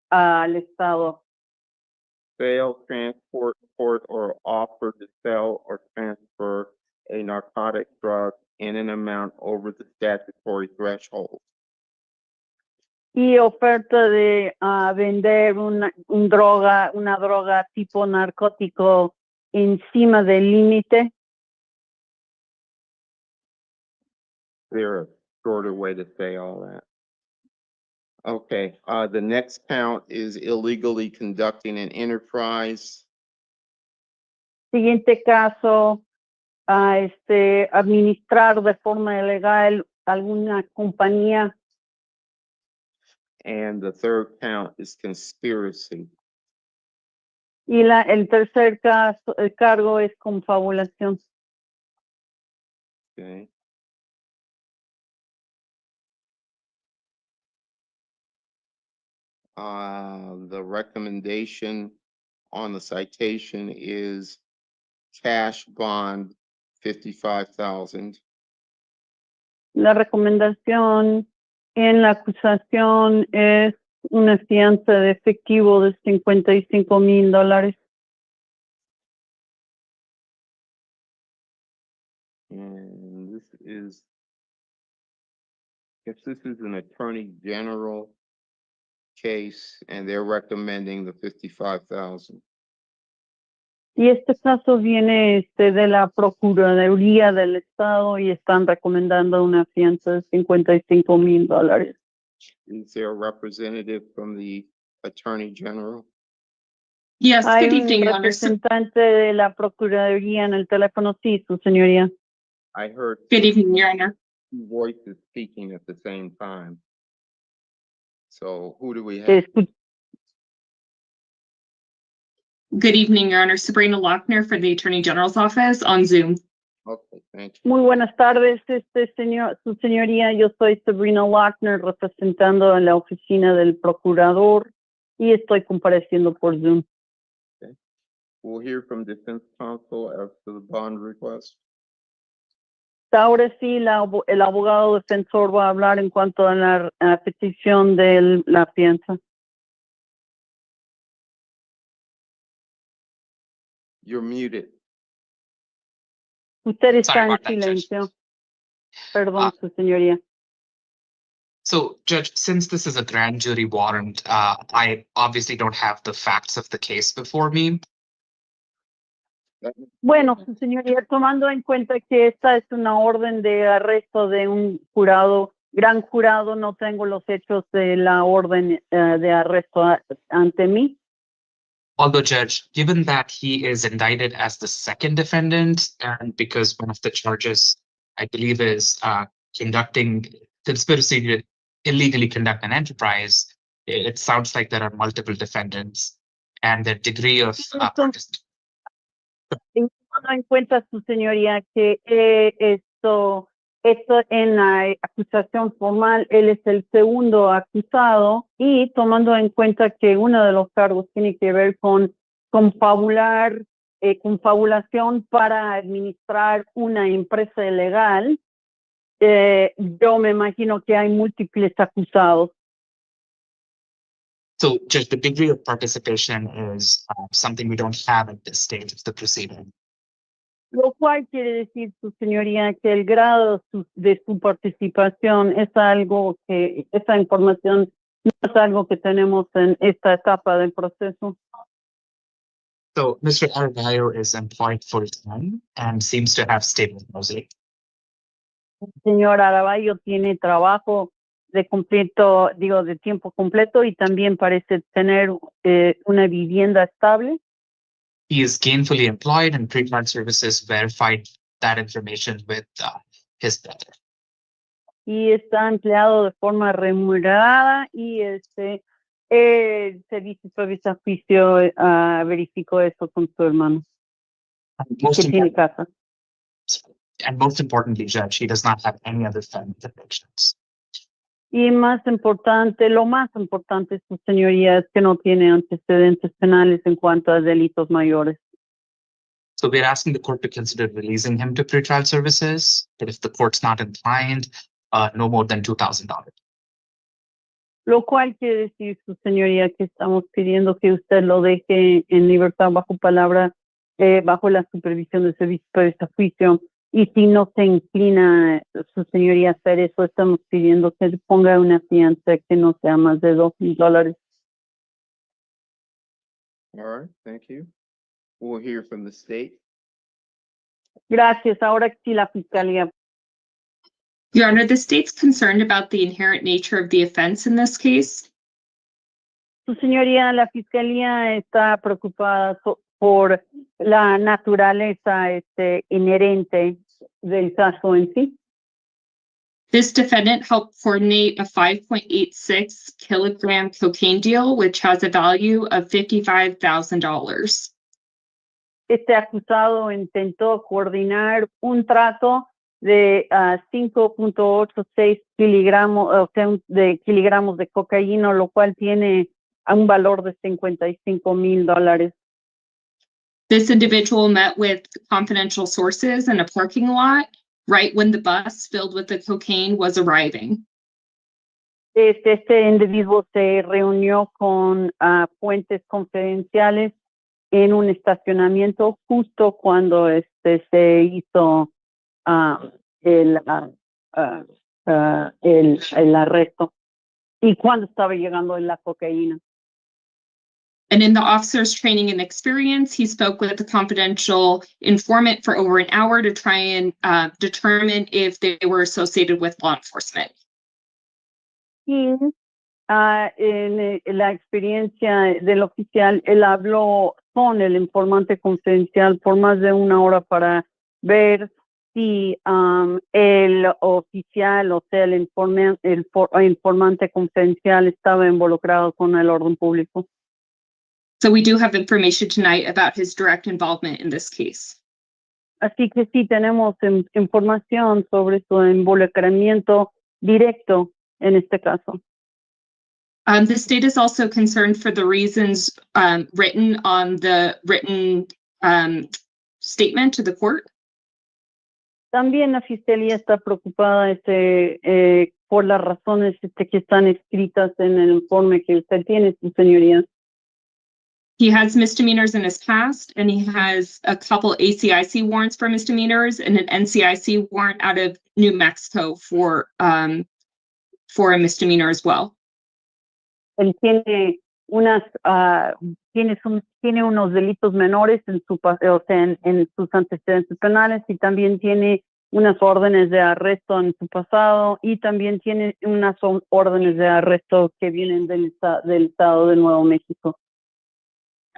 al Estado. Sale, transport, port, or offer to sell or transfer a narcotic drug in an amount over the statutory threshold. Y oferta de vender una droga tipo narcótico encima del límite. There a shorter way to say all that? Okay, the next count is illegally conducting an enterprise. Siguiente caso, administrar de forma ilegal alguna compañía. And the third count is conspiracy. Y el tercer cargo es confabulación. Okay. The recommendation on the citation is cash bond 55,000. La recomendación en la acusación es una fianza de efectivo de $55,000. And this is, if this is an attorney general case and they're recommending the 55,000. Y este caso viene de la Procuraduría del Estado y están recomendando una fianza de $55,000. Is there a representative from the attorney general? Yes, Hay good un evening, Your Honor. representante de la Procuraduría en el teléfono. Sí, su señoría. I heard Good evening, Your Honor. two voices speaking at the same time. So who do we have? Escu- Good evening, Your Honor. Sabrina Lochner for the Attorney General's Office on Zoom. Okay, thank you. Muy buenas tardes, su señoría. Yo soy Sabrina Lochner, representando a la oficina del procurador y estoy compareciendo por Zoom. We'll hear from defense counsel as to the bond request. Ahora sí, el abogado defensor va a hablar en cuanto a la petición de la fianza. You're muted. Usted está Sorry en about that, Judge. silencio. Perdón, su señoría. So, Judge, since this is a grand jury warrant, I obviously don't have the facts of the case before me. Bueno, su señoría, tomando en cuenta que esta es una orden de arresto de un jurado, gran jurado, no tengo los hechos de la orden de arresto ante mí. Although, Judge, given that he is indicted as the second defendant, and because one of the charges, I believe, is conducting conspiracy to illegally conduct an enterprise, it sounds like there are multiple defendants, and the degree of Tomando en cuenta, su señoría, que esto en la acusación formal, él es el segundo acusado, y tomando en cuenta que uno de los cargos tiene que ver con confabulación para administrar una empresa ilegal, yo me imagino que hay múltiples acusados. So, Judge, the degree of participation is something we don't have at this stage of the proceeding. Lo cual quiere decir, su señoría, que el grado de su participación es algo que, esa información no es algo que tenemos en esta etapa del proceso. So, Mr. Arraignment is employed full-time and seems to have stable housing. El señor Araballo tiene trabajo de tiempo completo y también parece tener una vivienda estable. He is gainfully employed, and Pre-Card Services verified that information with his brother. Y está empleado de forma remunerada y El servicio supervisa juicio verificó eso con su hermano, Most que tiene important, casa. and most importantly, Judge, he does not have any other felony convictions. Y más importante, lo más importante, su señoría, es que no tiene antecedentes penales en cuanto a delitos mayores. So we're asking the court to consider releasing him to pretrial services, but if the court's not inclined, no more than $2,000. Lo cual quiere decir, su señoría, que estamos pidiendo que usted lo deje en libertad bajo palabra, bajo la supervisión del servicio supervisa juicio. Y si no se inclina, su señoría, a hacer eso, estamos pidiendo que ponga una fianza que no sea más de $2,000. All right, thank you. We'll hear from the state. Gracias. Ahora sí la fiscalía. Your Honor, the state's concerned about the inherent nature of the offense in this case. Su señoría, la fiscalía está preocupada por la naturaleza inherente del caso en sí. This defendant helped coordinate a 5.86 kilogram cocaine deal, which has a value of $55,000. Este acusado intentó coordinar un trato de 5.86 kilogramos de cocaína, lo cual tiene un valor de $55,000. This individual met with confidential sources in a parking lot right when the bus filled with the cocaine was arriving. Este individuo se reunió con fuentes confidenciales en un estacionamiento justo cuando se hizo el arresto y cuando estaba llegando la cocaína. And in the officer's training and experience, he spoke with the confidential informant for over an hour to try and determine if they were associated with law enforcement. Y en la experiencia del oficial, él habló con el informante confidencial por más de una hora para ver si el oficial, o sea, el informante confidencial estaba involucrado con el orden público. So we do have information tonight about his direct involvement in this case. Así que sí tenemos información sobre su involucramiento directo en este caso. The state is also concerned for the reasons written on the written statement to the court. También la fiscalía está preocupada por las razones que están escritas en el informe que usted tiene, su señoría. He has misdemeanors in his past, and he has a couple ACIC warrants for misdemeanors and an NCIC warrant out of New Mexico for a misdemeanor as well. Él tiene tiene unos delitos menores en sus antecedentes penales y también tiene unas órdenes de arresto en su pasado y también tiene unas órdenes de arresto que vienen del estado de Nuevo México.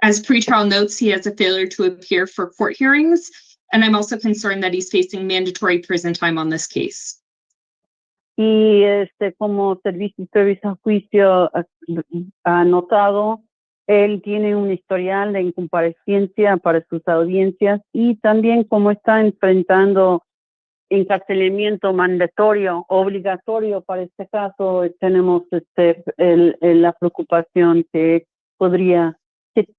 As pretrial notes, he has a failure to appear for court hearings, and I'm also concerned that he's facing mandatory prison time on this case. Y como servicio supervisa juicio anotado, él tiene un historial de incomparecencia para sus audiencias y también como está enfrentando encarcelamiento mandatorio, obligatorio para este caso, tenemos la preocupación que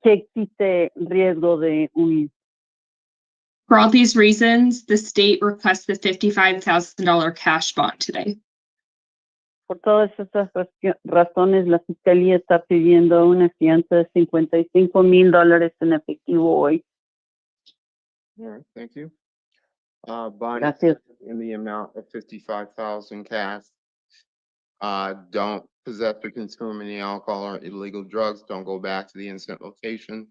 existe riesgo de unir. For all these reasons, the state requests the $55,000 cash bond today. Por todas estas razones, la fiscalía está pidiendo una fianza de $55,000 en efectivo hoy. All right, thank you. Bond Gracias. in the amount of 55,000 cash. Don't possess or consume any alcohol or illegal drugs. Don't go back to the incident location.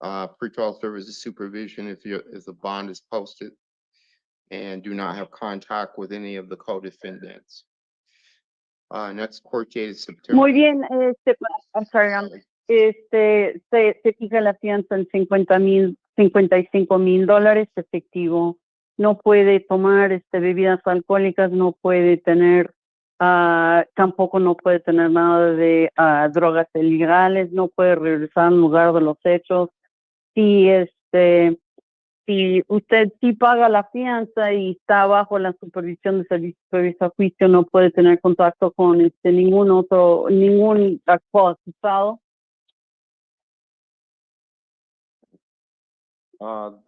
Pretrial services supervision if the bond is posted, and do not have contact with any of the co-defendants. Next court date is September. Muy bien, I'm sorry, se fija la fianza en $55,000 efectivo. No puede tomar bebidas alcohólicas, no puede tener Tampoco no puede tener nada de drogas ilegales, no puede regresar al lugar de los hechos. Si usted sí paga la fianza y está bajo la supervisión de servicio previsto a juicio, no puede tener contacto con ningún actual acusado.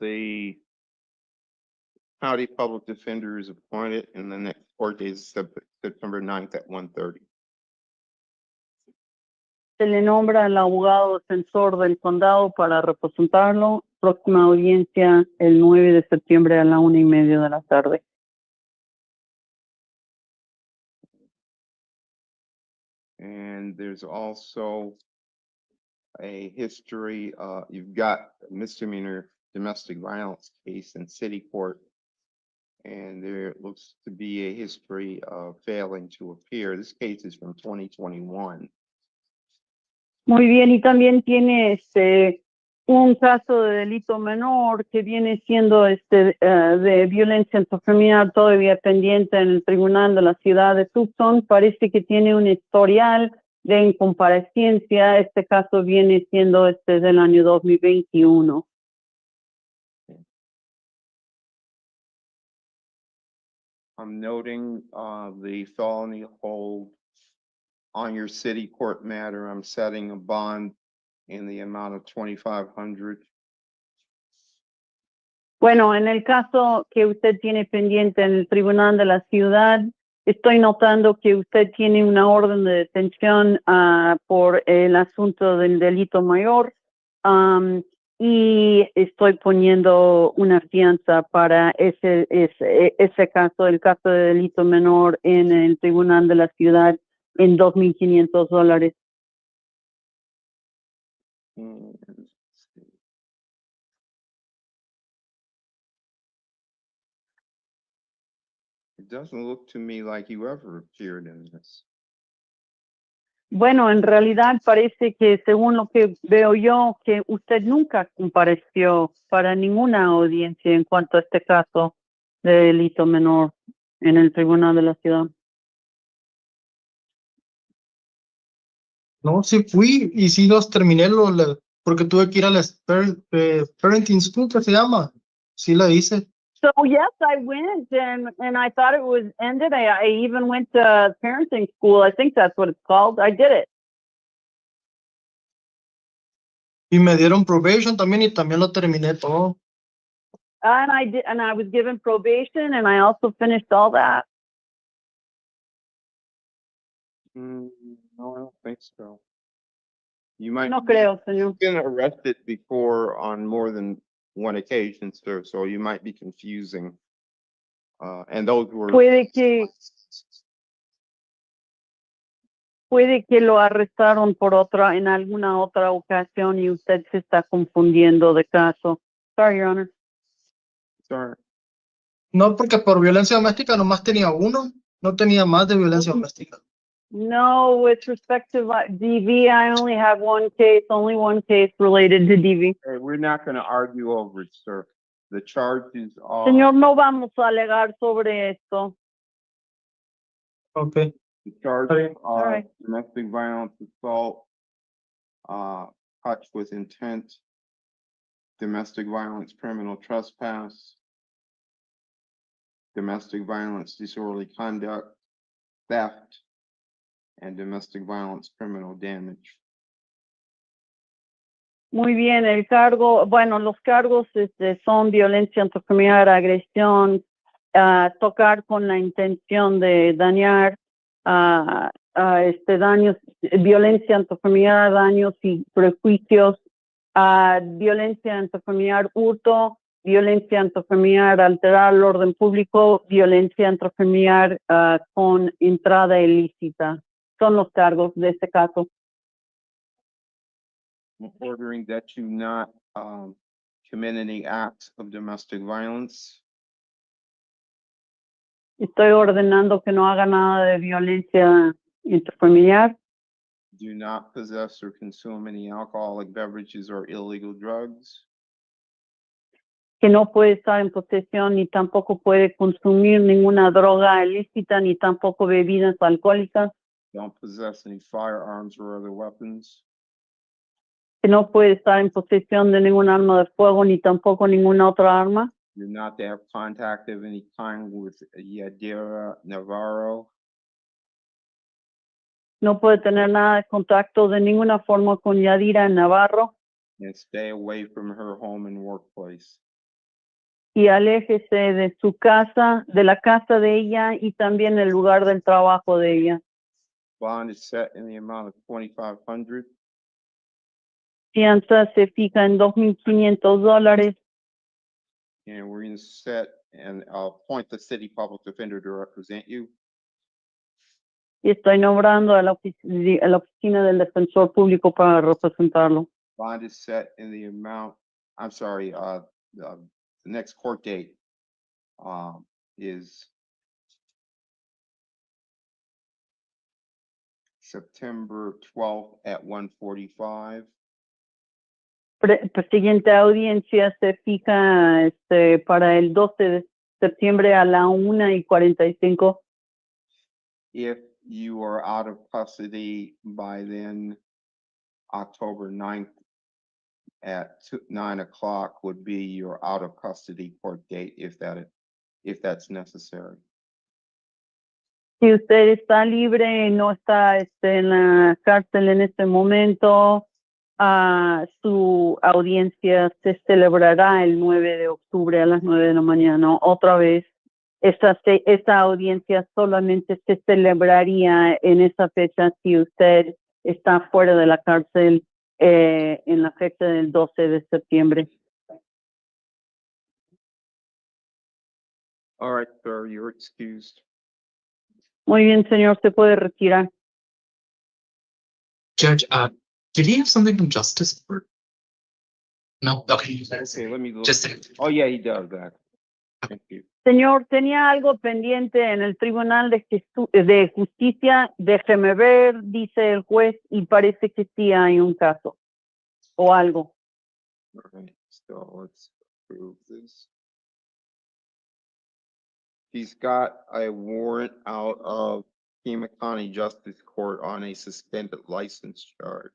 The county public defender is appointed in the next court date is September 9th at 1:30. Se le nombra el abogado defensor del condado para representarlo. Próxima audiencia el 9 de septiembre a la 1:30 de la tarde. And there's also a history, you've got a misdemeanor domestic violence case in city court. And there looks to be a history of failing to appear. This case is from 2021. Muy bien, y también tiene un caso de delito menor que viene siendo de violencia intrafamiliar todavía pendiente en el tribunal de la ciudad de Tucson. Parece que tiene un historial de incomparecencia. Este caso viene siendo del año 2021. I'm noting the felony hold on your city court matter. I'm setting a bond in the amount of 2,500. Bueno, en el caso que usted tiene pendiente en el tribunal de la ciudad, estoy notando que usted tiene una orden de detención por el asunto del delito mayor. Y estoy poniendo una fianza para ese caso, el caso de delito menor en el tribunal de la ciudad en $2,500. It doesn't look to me like you ever appeared in this. Bueno, en realidad parece que según lo que veo yo, que usted nunca compareció para ninguna audiencia en cuanto a este caso de delito menor en el tribunal de la ciudad. No, sí fui y sí los terminé porque tuve que ir a la parenting school, que se llama. Sí la hice. So yes, I went and I thought it was ended. I even went to parenting school. I think that's what it's called. I did it. Y me dieron probation también y también lo terminé todo. And I did, and I was given probation, and I also finished all that. No, I don't think so. You might No creo, señor. been arrested before on more than one occasion, sir, so you might be confusing. And those were. Puede que lo arrestaron en alguna otra ocasión y usted se está confundiendo de caso. Sorry, Your Honor. Sorry. No, porque por violencia doméstica nomás tenía uno, no tenía más de violencia doméstica. No, with respect to DV, I only have only one case related to DV. Hey, we're not going to argue over it, sir. The charges are. Señor, no vamos a alegar sobre esto. Okay. The charges All are right. domestic violence assault, touch with intent, domestic violence criminal trespass, domestic violence disorderly conduct, theft, and domestic violence criminal damage. Muy bien, los cargos son violencia intrafamiliar, agresión, tocar con la intención de dañar, daños, violencia intrafamiliar, daños y prejuicios, violencia intrafamiliar, hurto, violencia intrafamiliar, alterar el orden público, violencia intrafamiliar con entrada ilícita. Son los cargos de este caso. Ordering that you not commit any acts of domestic violence. Estoy ordenando que no haga nada de violencia intrafamiliar. Do not possess or consume any alcoholic beverages or illegal drugs. que no puede estar en posesión ni tampoco puede consumir ninguna droga ilícita ni tampoco bebidas alcohólicas, don't possess any firearms or other weapons, que no puede estar en posesión de ningún arma de fuego ni tampoco ninguna otra arma, you're not to have contact of any kind with Yadira Navarro, no puede tener nada de contacto de ninguna forma con Yadira Navarro and stay away from her home and workplace. y aléjese de su casa, de la casa de ella y también el lugar del trabajo de ella. Bond is set in the amount of $2,500. Fianza se fija en $2,500 And we're going to set and appoint the city public defender to represent you. y estoy nombrando a la oficina del defensor público para representarlo. Bond is set in the amount, I'm sorry, the next court date is September 12th at 1:45. Siguiente audiencia se fija para el 12 de septiembre a la 1:45. If you are out of custody by then, October 9th at 9 o'clock would be your out of custody court date if that's necessary. Si usted está libre y no está en la cárcel en este momento, su audiencia se celebrará el 9 de octubre a las 9 de la mañana. Otra vez, esta audiencia solamente se celebraría en esa fecha si usted está fuera de la cárcel en la fecha del 12 de septiembre. All right, sir, you're excused. Muy bien, señor, se puede retirar. Judge, did he have something from Justice Court? No, okay. Okay, let me look. Just Oh, yeah, he does that. Thank you. Señor, tenía algo pendiente en el Tribunal de Justicia. Déjeme ver, dice el juez, y parece que sí hay un caso o algo. All right, so let's approve this. He's got a warrant out of Pima County Justice Court on a suspended license charge.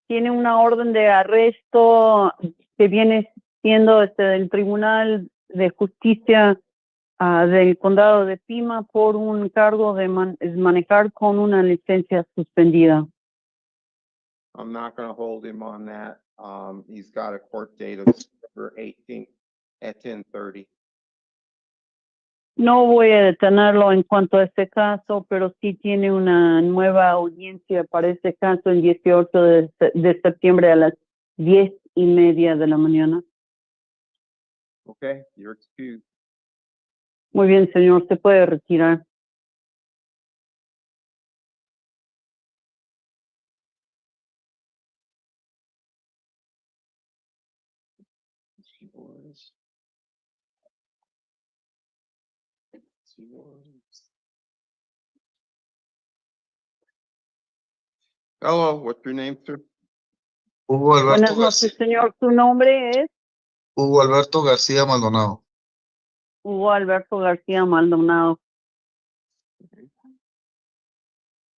Tiene una orden de arresto que viene siendo del Tribunal de Justicia del Condado de Pima por un cargo de manejar con una licencia suspendida. I'm not gonna hold him on that. He's got a court date of September 18th at 10:30. No voy a detenerlo en cuanto a este caso, pero sí tiene una nueva audiencia para este caso el 18 de septiembre a las 10:30 de la mañana. Okay, you're excused. Muy bien, señor, se puede retirar. Hello, what's your name, sir? Hugo Alberto Buenas noches, García. señor. Su nombre es Hugo Alberto García Maldonado. Hugo Alberto García Maldonado.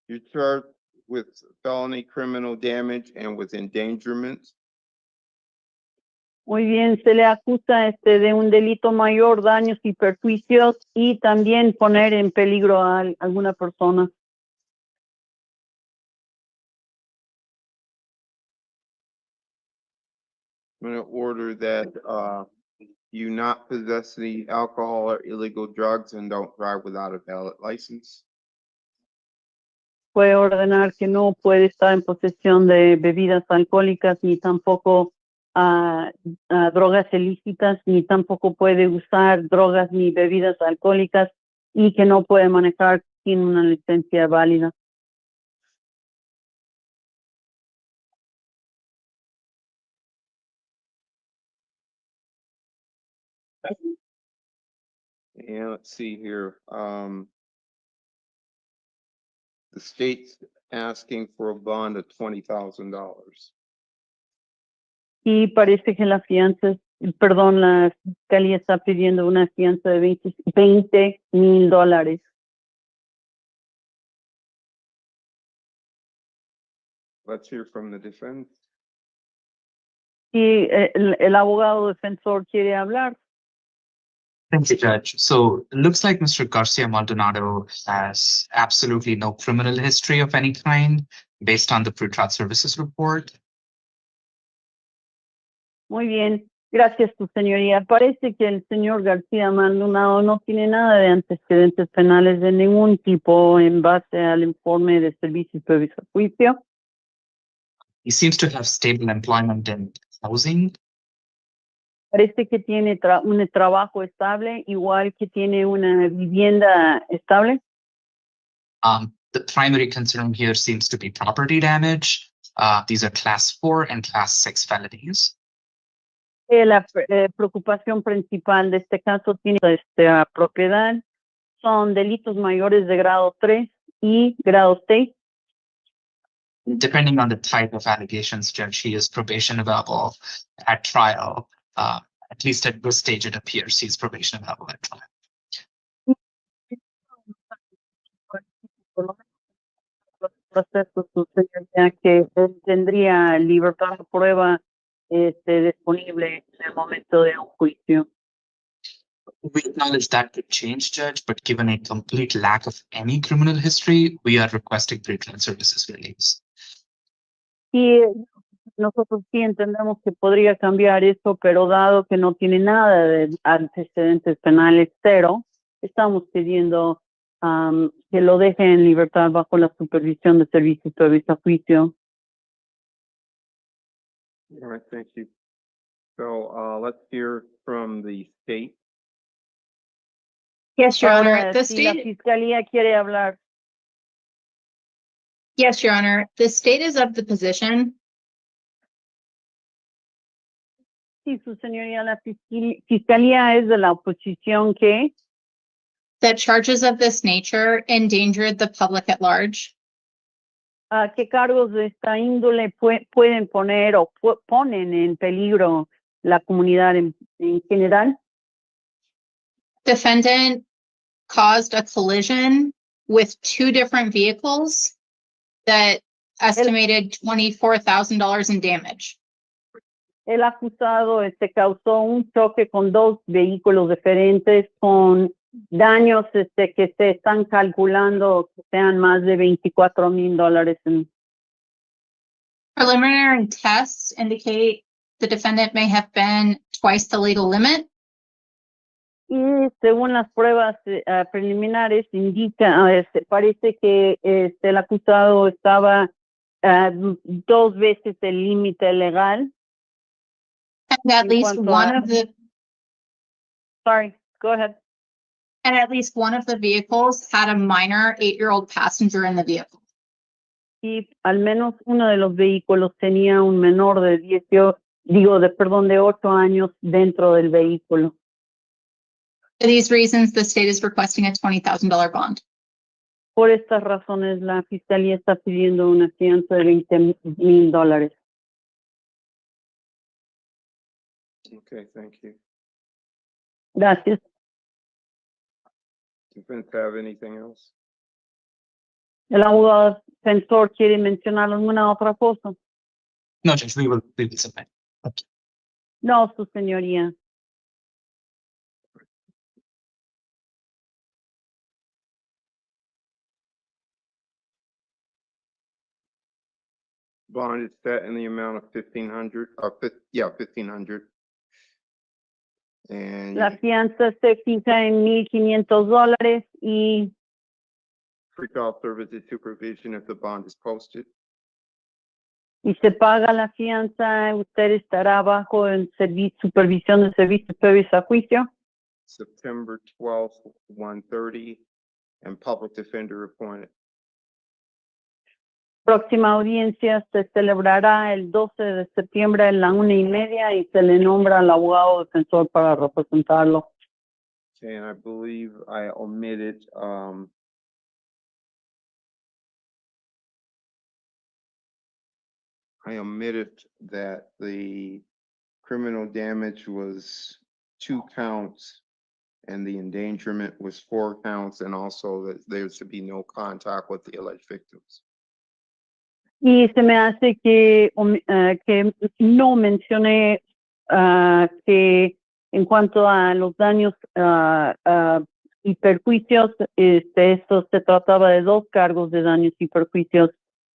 You're charged with felony criminal damage and with endangerment. Muy bien, se le acusa de un delito mayor, daños y perjuicios, y también poner en peligro a alguna persona. I'm going to order that you not possess any alcohol or illegal drugs and don't drive without a valid license. Puede ordenar que no puede estar en posesión de bebidas alcohólicas, ni tampoco drogas ilícitas, ni tampoco puede usar drogas ni bebidas alcohólicas, y que no puede manejar sin una licencia válida. And let's see here. The state's asking for a bond of $20,000. Y parece que la fianza perdón, la fiscalía está pidiendo una fianza de $20,000. Let's hear from the defense. Y el abogado defensor quiere hablar. Thank you, Judge. So it looks like Mr. Garcia Maldonado has absolutely no criminal history of any kind based on the pretrial services report. Muy bien, gracias, tu señoría. Parece que el señor García Maldonado no tiene nada de antecedentes penales de ningún tipo en base al informe de servicios previos a juicio. He seems to have stable employment in housing. Parece que tiene un trabajo estable, igual que tiene una vivienda estable. The primary concern here seems to be property damage. These are class 4 and class 6 felonies. La preocupación principal de este caso tiene propiedad. Son delitos mayores de grado 3 y grado 6. Depending on the type of allegations, Judge, he is probation available at trial. At least at this stage, it appears he's probation available at trial. Proceso, su señoría, que él tendría libertad de prueba disponible en el momento de un juicio. We acknowledge that could change, Judge, but given a complete lack of any criminal history, we are requesting pretrial services release. Y nosotros sí entendemos que podría cambiar eso, pero dado que no tiene nada de antecedentes penales, cero, estamos pidiendo que lo dejen en libertad bajo la supervisión de servicios previos a juicio. All right, thank you. So, let's hear from the state. Yes, Your Honor. Ahora, The si la state, fiscalía quiere hablar. yes, Your Honor. The state is of the position Sí, su señoría, la fiscalía es de la oposición que that charges of this nature endangered the public at large. ¿qué cargos de esta índole pueden poner o ponen en peligro la comunidad en general? Defendant caused a collision with two different vehicles that estimated $24,000 in damage. El acusado causó un choque con dos vehículos diferentes con daños que se están calculando que sean más de $24,000. Preliminary tests indicate the defendant may have been twice the legal limit. Y según las pruebas preliminares indica, parece que el acusado estaba 2 veces el límite legal. And at least one of the Sorry, go ahead. And at least one of the vehicles had a minor 8-year-old passenger in the vehicle. Y al menos uno de los vehículos tenía un menor de 8 años dentro del vehículo. For these reasons, the state is requesting a $20,000 bond. Por estas razones, la fiscalía está pidiendo una fianza de $20,000. Okay, thank you. Gracias. Defense have anything else? El abogado defensor quiere mencionar alguna otra cosa. No, Judge, we will submit. Okay. No, su señoría. Bond is set in the amount of $1,500, $1,500. And La fianza se fija en $1,500 y pretrial services supervision if the bond is posted. se paga la fianza. Usted estará bajo en supervisión de servicios previos a juicio. September 12th, 1:30, and public defender appointed. Próxima audiencia se celebrará el 12 de septiembre a la 1:30 y se le nombra al abogado defensor para representarlo. Okay, and I believe I omitted, that the Criminal damage was 2 counts, and the endangerment was 4 counts, and also that there should be no contact with the alleged victims. Y se me hace que no mencioné que en cuanto a los daños y perjuicios, esto se trataba de 2 cargos de daños y perjuicios,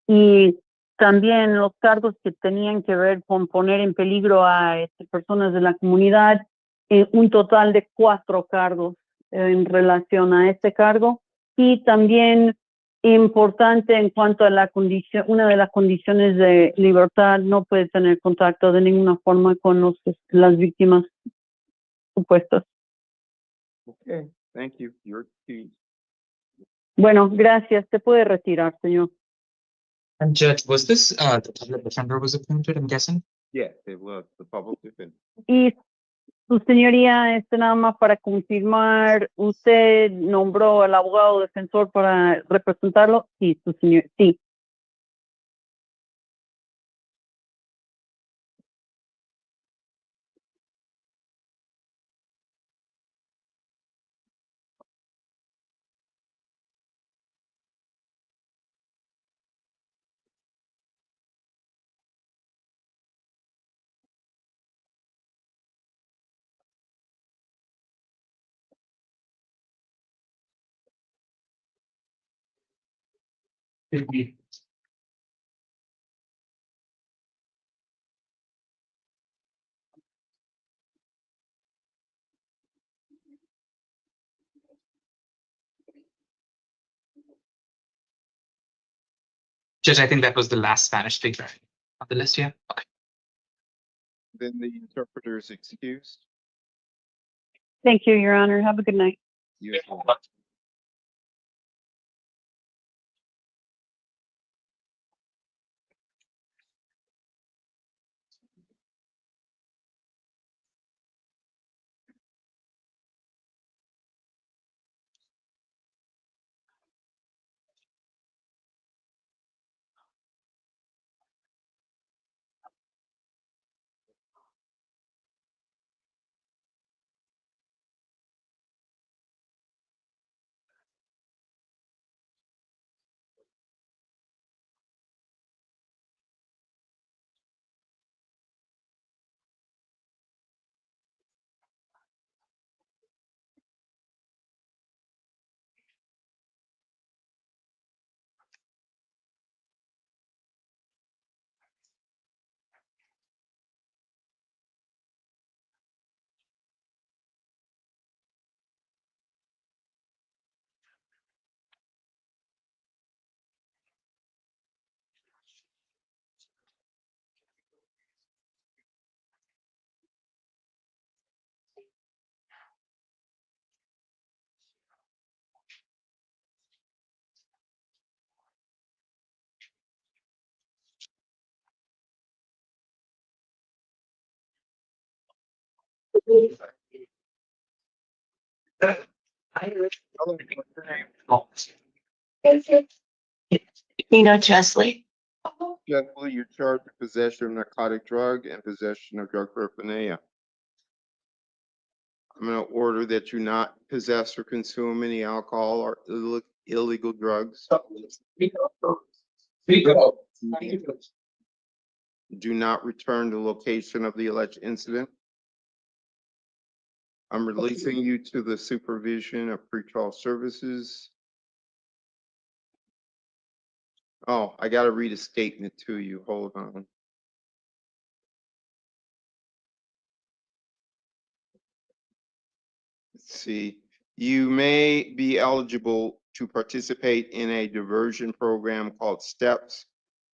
y también los cargos que tenían que ver con poner en peligro a personas de la comunidad, un total de 4 cargos en relación a este cargo, y también importante en cuanto a la condición, una de las condiciones de libertad, no puede tener contacto de ninguna forma con las víctimas supuestas. Okay, thank you. You're excused. Bueno, gracias. Se puede retirar, señor. And Judge, was this the public defender was appointed, I'm guessing? Yes, it was the public defender. Y su señoría, nada más para confirmar, ¿usted nombró al abogado defensor para representarlo? Sí, su señor, sí. Judge, I think that was the last Spanish speaker on the list, yeah? Okay. Then the interpreter is excused. Thank you, Your Honor. Have a good night. You as well. Chesley. Chesley, you're charged with possession of narcotic drug and possession of drug paraphernalia. I'm going to order that you not possess or consume any alcohol or illegal drugs. Do not return to the location of the alleged incident. I'm releasing you to the supervision of pretrial services. Oh, I got to read a statement to you. Hold on. Let's see. You may be eligible to participate in a diversion program called STEPS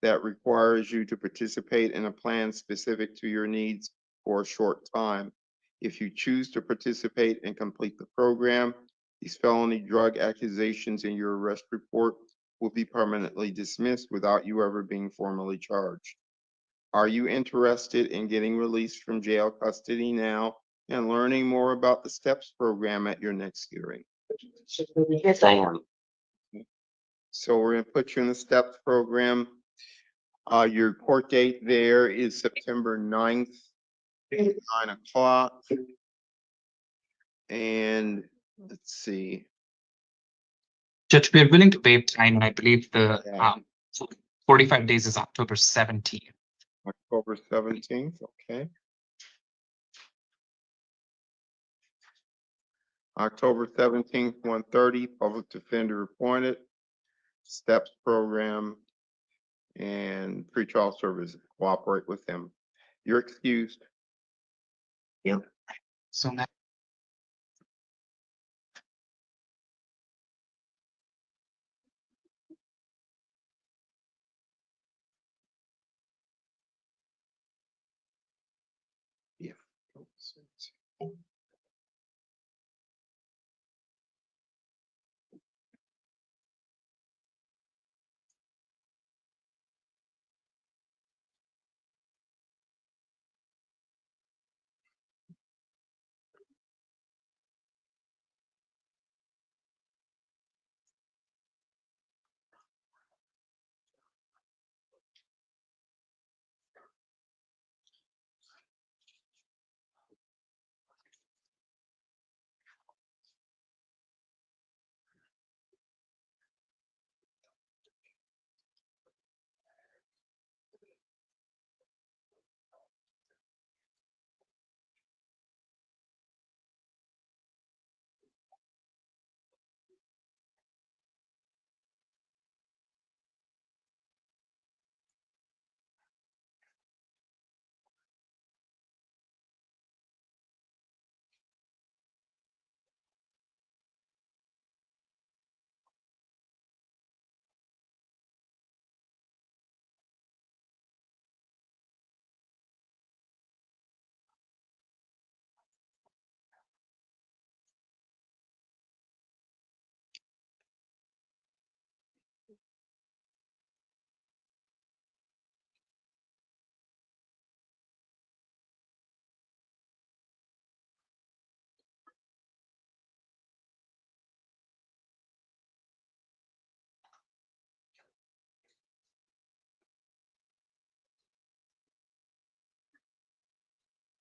that requires you to participate in a plan specific to your needs for a short time. If you choose to participate and complete the program, these felony drug accusations in your arrest report will be permanently dismissed without you ever being formally charged. Are you interested in getting released from jail custody now and learning more about the STEPS program at your next hearing? Yes, I am. So we're going to put you in the STEPS program. Your court date there is September 9th. 9 o'clock. And let's see, Judge, we are willing to waive time, and I believe the Yeah. 45 days is October 17th. October 17th, okay. October 17th, 1:30, public defender appointed, STEPS program, and pretrial services. Cooperate with them. You're excused. So now, Yeah.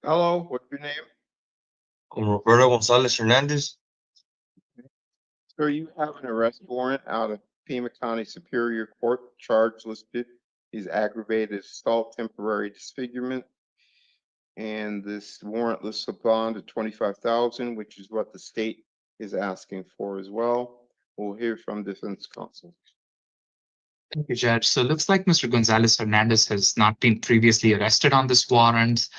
Hello, what's your name? Roberto Gonzalez Hernandez. Sir, you have an arrest warrant out of Pima County Superior Court. Charge listed is aggravated assault, temporary disfigurement. And this warrant lists a bond of 25,000, which is what the state is asking for as well. We'll hear from defense counsel. thank you, Judge. So it looks like Mr. Gonzalez Hernandez has not been previously arrested on this warrant.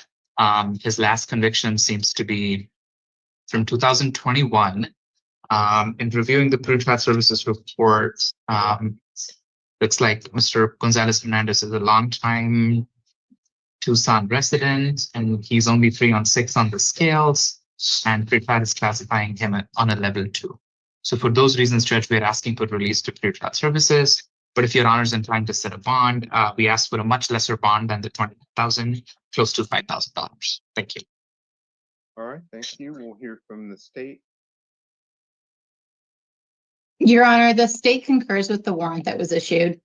His last conviction seems to be from 2021. In reviewing the pretrial services report, looks like Mr. Gonzalez Hernandez is a longtime Tucson resident, and he's only 3 on 6 on the scales, and pretrial is classifying him on a level 2. So for those reasons, Judge, we're asking for release to pretrial services. But if your honor is inclined to set a bond, we ask for a much lesser bond than the 20,000, close to $5,000. Thank you. All right, thank you. We'll hear from the state. Your Honor, the state concurs with the warrant that was issued.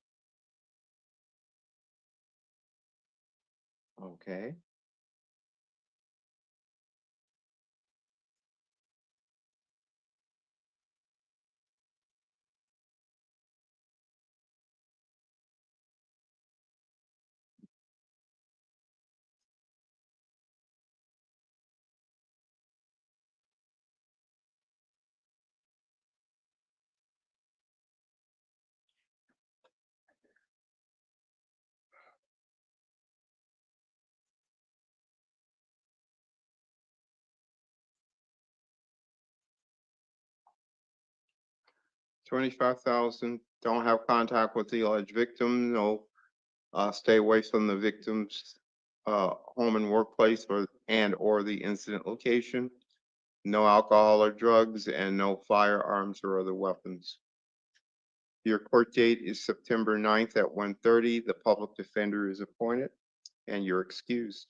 Okay. $25,000. Don't have contact with the alleged victim. No, stay away from the victim's home and workplace or the incident location. No alcohol or drugs, and no firearms or other weapons. Your court date is September 9th at 1:30. The public defender is appointed, and you're excused.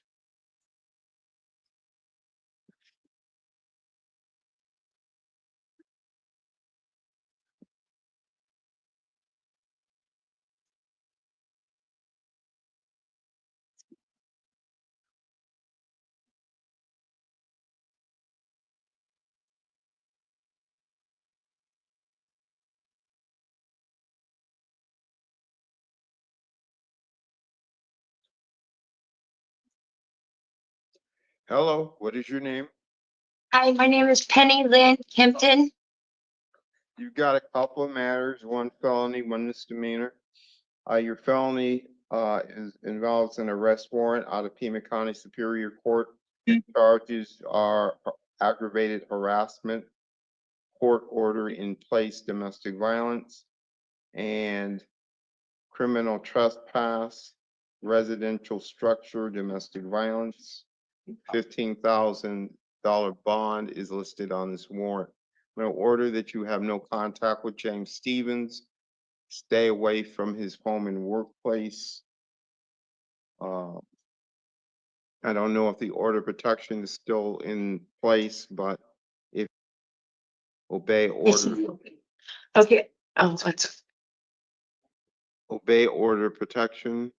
Hello, what is your name? Hi, my name is Penny Lynn Kempton. You've got a couple of matters, one felony, one misdemeanor. Your felony involves an arrest warrant out of Pima County Superior Court. Charges are aggravated harassment, court order in place domestic violence, and criminal trespass, residential structure, domestic violence. $15,000 bond is listed on this warrant. I'm going to order that you have no contact with James Stevens. Stay away from his home and workplace. I don't know if the order of protection is still in place, but if obey order, Okay. Oh, what's obey order of protection.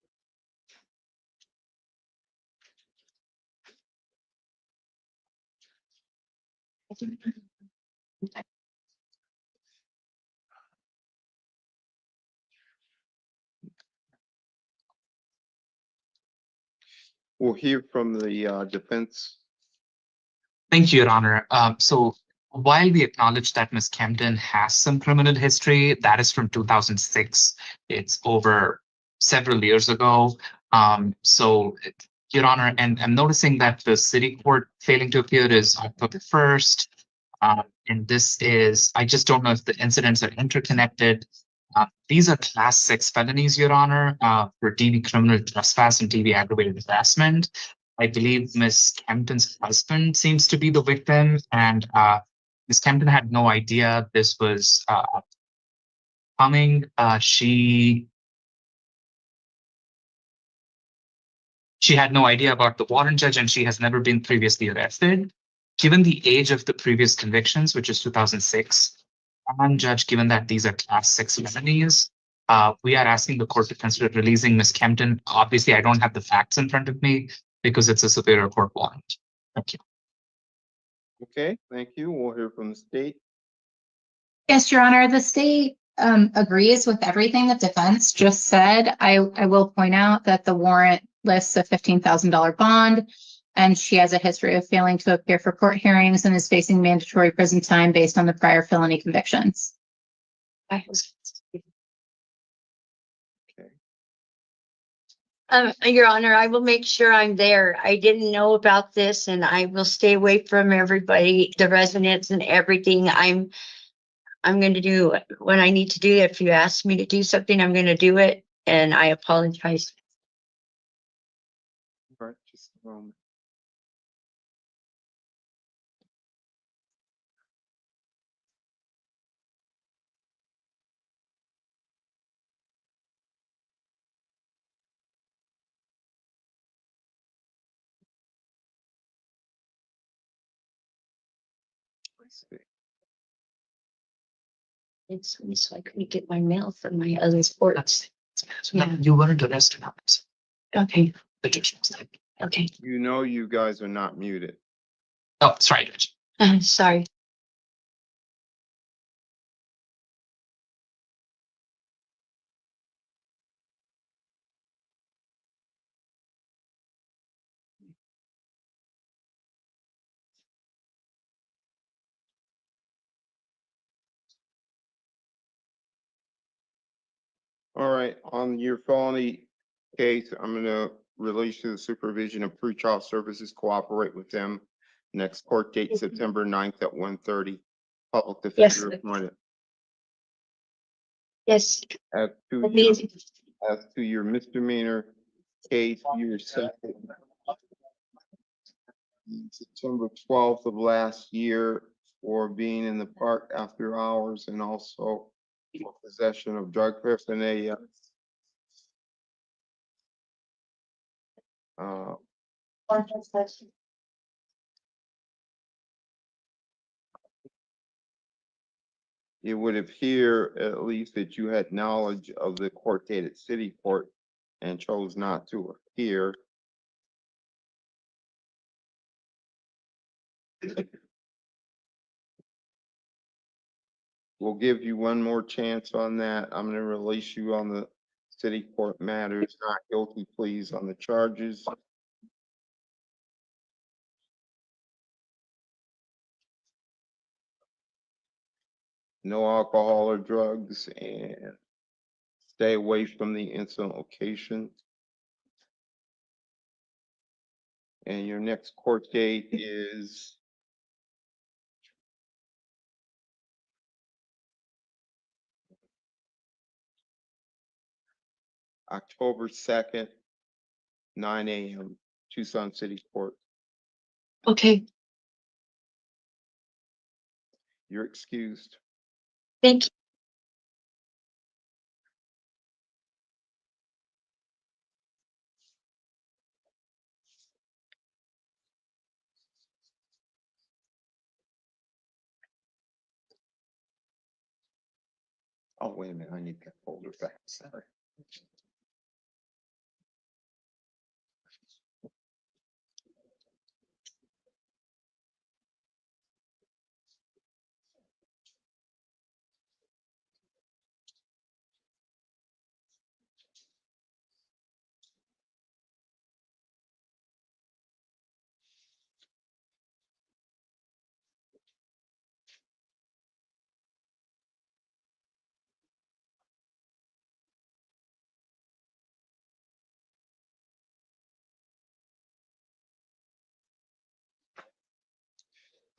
We'll hear from the defense. Thank you, Your Honor. So while we acknowledge that Ms. Kempton has some criminal history, that is from 2006. It's over several years ago. So, Your Honor, and I'm noticing that the city court failing to appear is October 1st. And this is, I just don't know if the incidents are interconnected. These are class 6 felonies, Your Honor, for DV criminal trespass and DV aggravated harassment. I believe Ms. Kempton's husband seems to be the victim, and Ms. Kempton had no idea this was coming. She had no idea about the warrant, judge, and she has never been previously arrested. Given the age of the previous convictions, which is 2006, and judge, given that these are class 6 felonies, we are asking the court to consider releasing Ms. Kempton. Obviously, I don't have the facts in front of me because it's a superior court warrant. Thank you. Okay, thank you. We'll hear from the state. Yes, Your Honor, the state agrees with everything the defense just said. I will point out that the warrant lists a $15,000 bond, and she has a history of failing to appear for court hearings and is facing mandatory prison time based on the prior felony convictions. Your Honor, I will make sure I'm there. I didn't know about this and I will stay away from everybody, the residents and everything. I'm going to do what I need to do. If you ask me to do something, I'm going to do it. And I apologize. All right, just a moment. Let's see. It's so I couldn't get my mail from my other sports. Yeah. You weren't arrested. Okay. The judge was like, Okay. You know you guys are not muted. oh, sorry, judge. Sorry. All right, on your felony case, I'm gonna release you to the supervision of pretrial services, cooperate with them. Next court date, September 9th at 1:30. Public defender appointed. Yes. As to Please. your misdemeanor case, you're set September 12th of last year for being in the park after hours and also for possession of drug paraphernalia. It would appear at least that you had knowledge of the court date at city court and chose not to appear. We'll give you one more chance on that. I'm gonna release you on the city court matters, not guilty pleas on the charges. no alcohol or drugs, and stay away from the incident location. And your next court date is October 2nd, 9 a.m., Tucson City Court. Okay, You're excused. thank you. Oh, wait a minute, I need that folder back, sorry.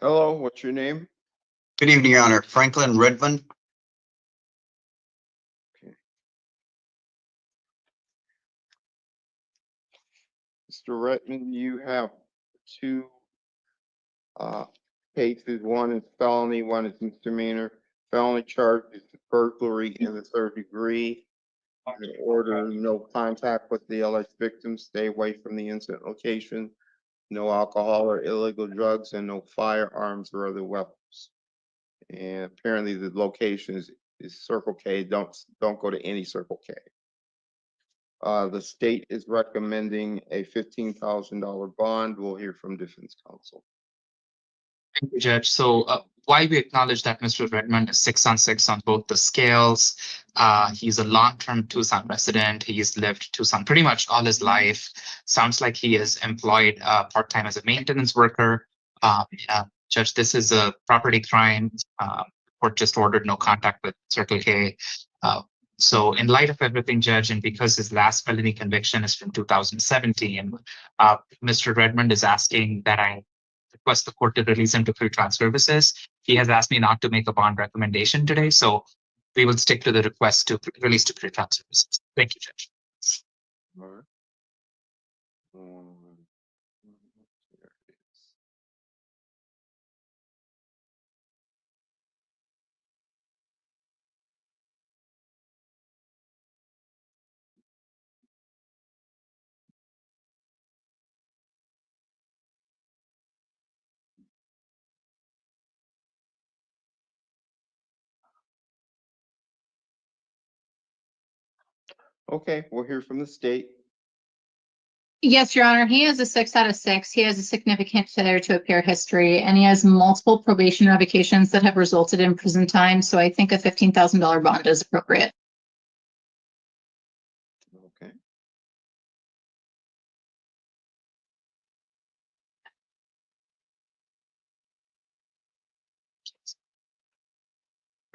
Hello, what's your name? Good evening, Your Honor. Franklin Redmond. Mr. Redmond, you have two cases. One is felony, one is misdemeanor. Felony charge is burglary in the third degree. In order, no contact with the alleged victim, stay away from the incident location, no alcohol or illegal drugs, and no firearms or other weapons. And apparently the location is Circle K. Don't go to any Circle K. The state is recommending a $15,000 bond. We'll hear from defense counsel. Thank you, Judge. So while we acknowledge that Mr. Redmond is 6 on 6 on both the scales, he's a long-term Tucson resident. He's lived Tucson pretty much all his life. Sounds like he is employed part-time as a maintenance worker. Judge, this is a property crime. Court just ordered no contact with Circle K. So in light of everything, Judge, and because his last felony conviction is from 2017, Mr. Redmond is asking that I request the court to release him to pre-trial services. He has asked me not to make a bond recommendation today, so we will stick to the request to release to pre-trial services. Thank you, Judge. All right. There it is. Okay, we'll hear from the state. Yes, Your Honor, he has a 6 out of 6. He has a significant failure to appear history, and he has multiple probation revocations that have resulted in prison time. So I think a $15,000 bond is appropriate. Okay.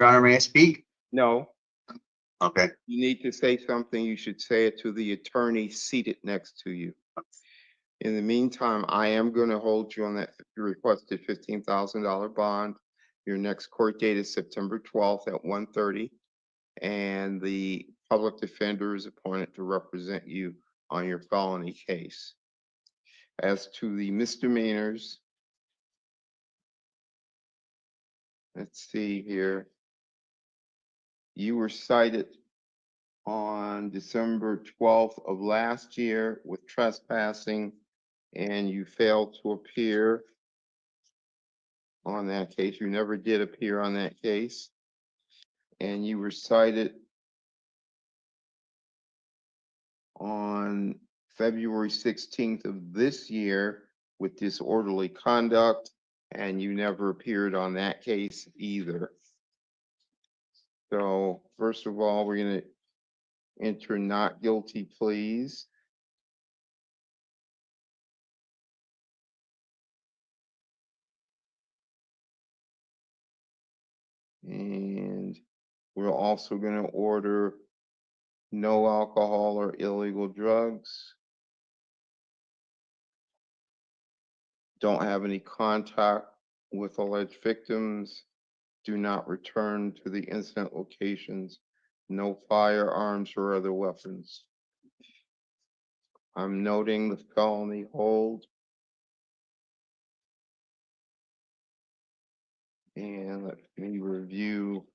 Your Honor, may I speak? No, Okay. you need to say something. You should say it to the attorney seated next to you. In the meantime, I am going to hold you on that requested $15,000 bond. Your next court date is September 12th at 1:30, and the public defender is appointed to represent you on your felony case. As to the misdemeanors, let's see here. You were cited on December 12th of last year with trespassing, and you failed to appear on that case. You never did appear on that case. And you were cited on February 16th of this year with disorderly conduct, and you never appeared on that case either. So first of all, we're going to enter not guilty pleas. And we're also gonna order no alcohol or illegal drugs. Don't have any contact with alleged victims. Do not return to the incident locations. No firearms or other weapons. I'm noting the felony hold. And let me review.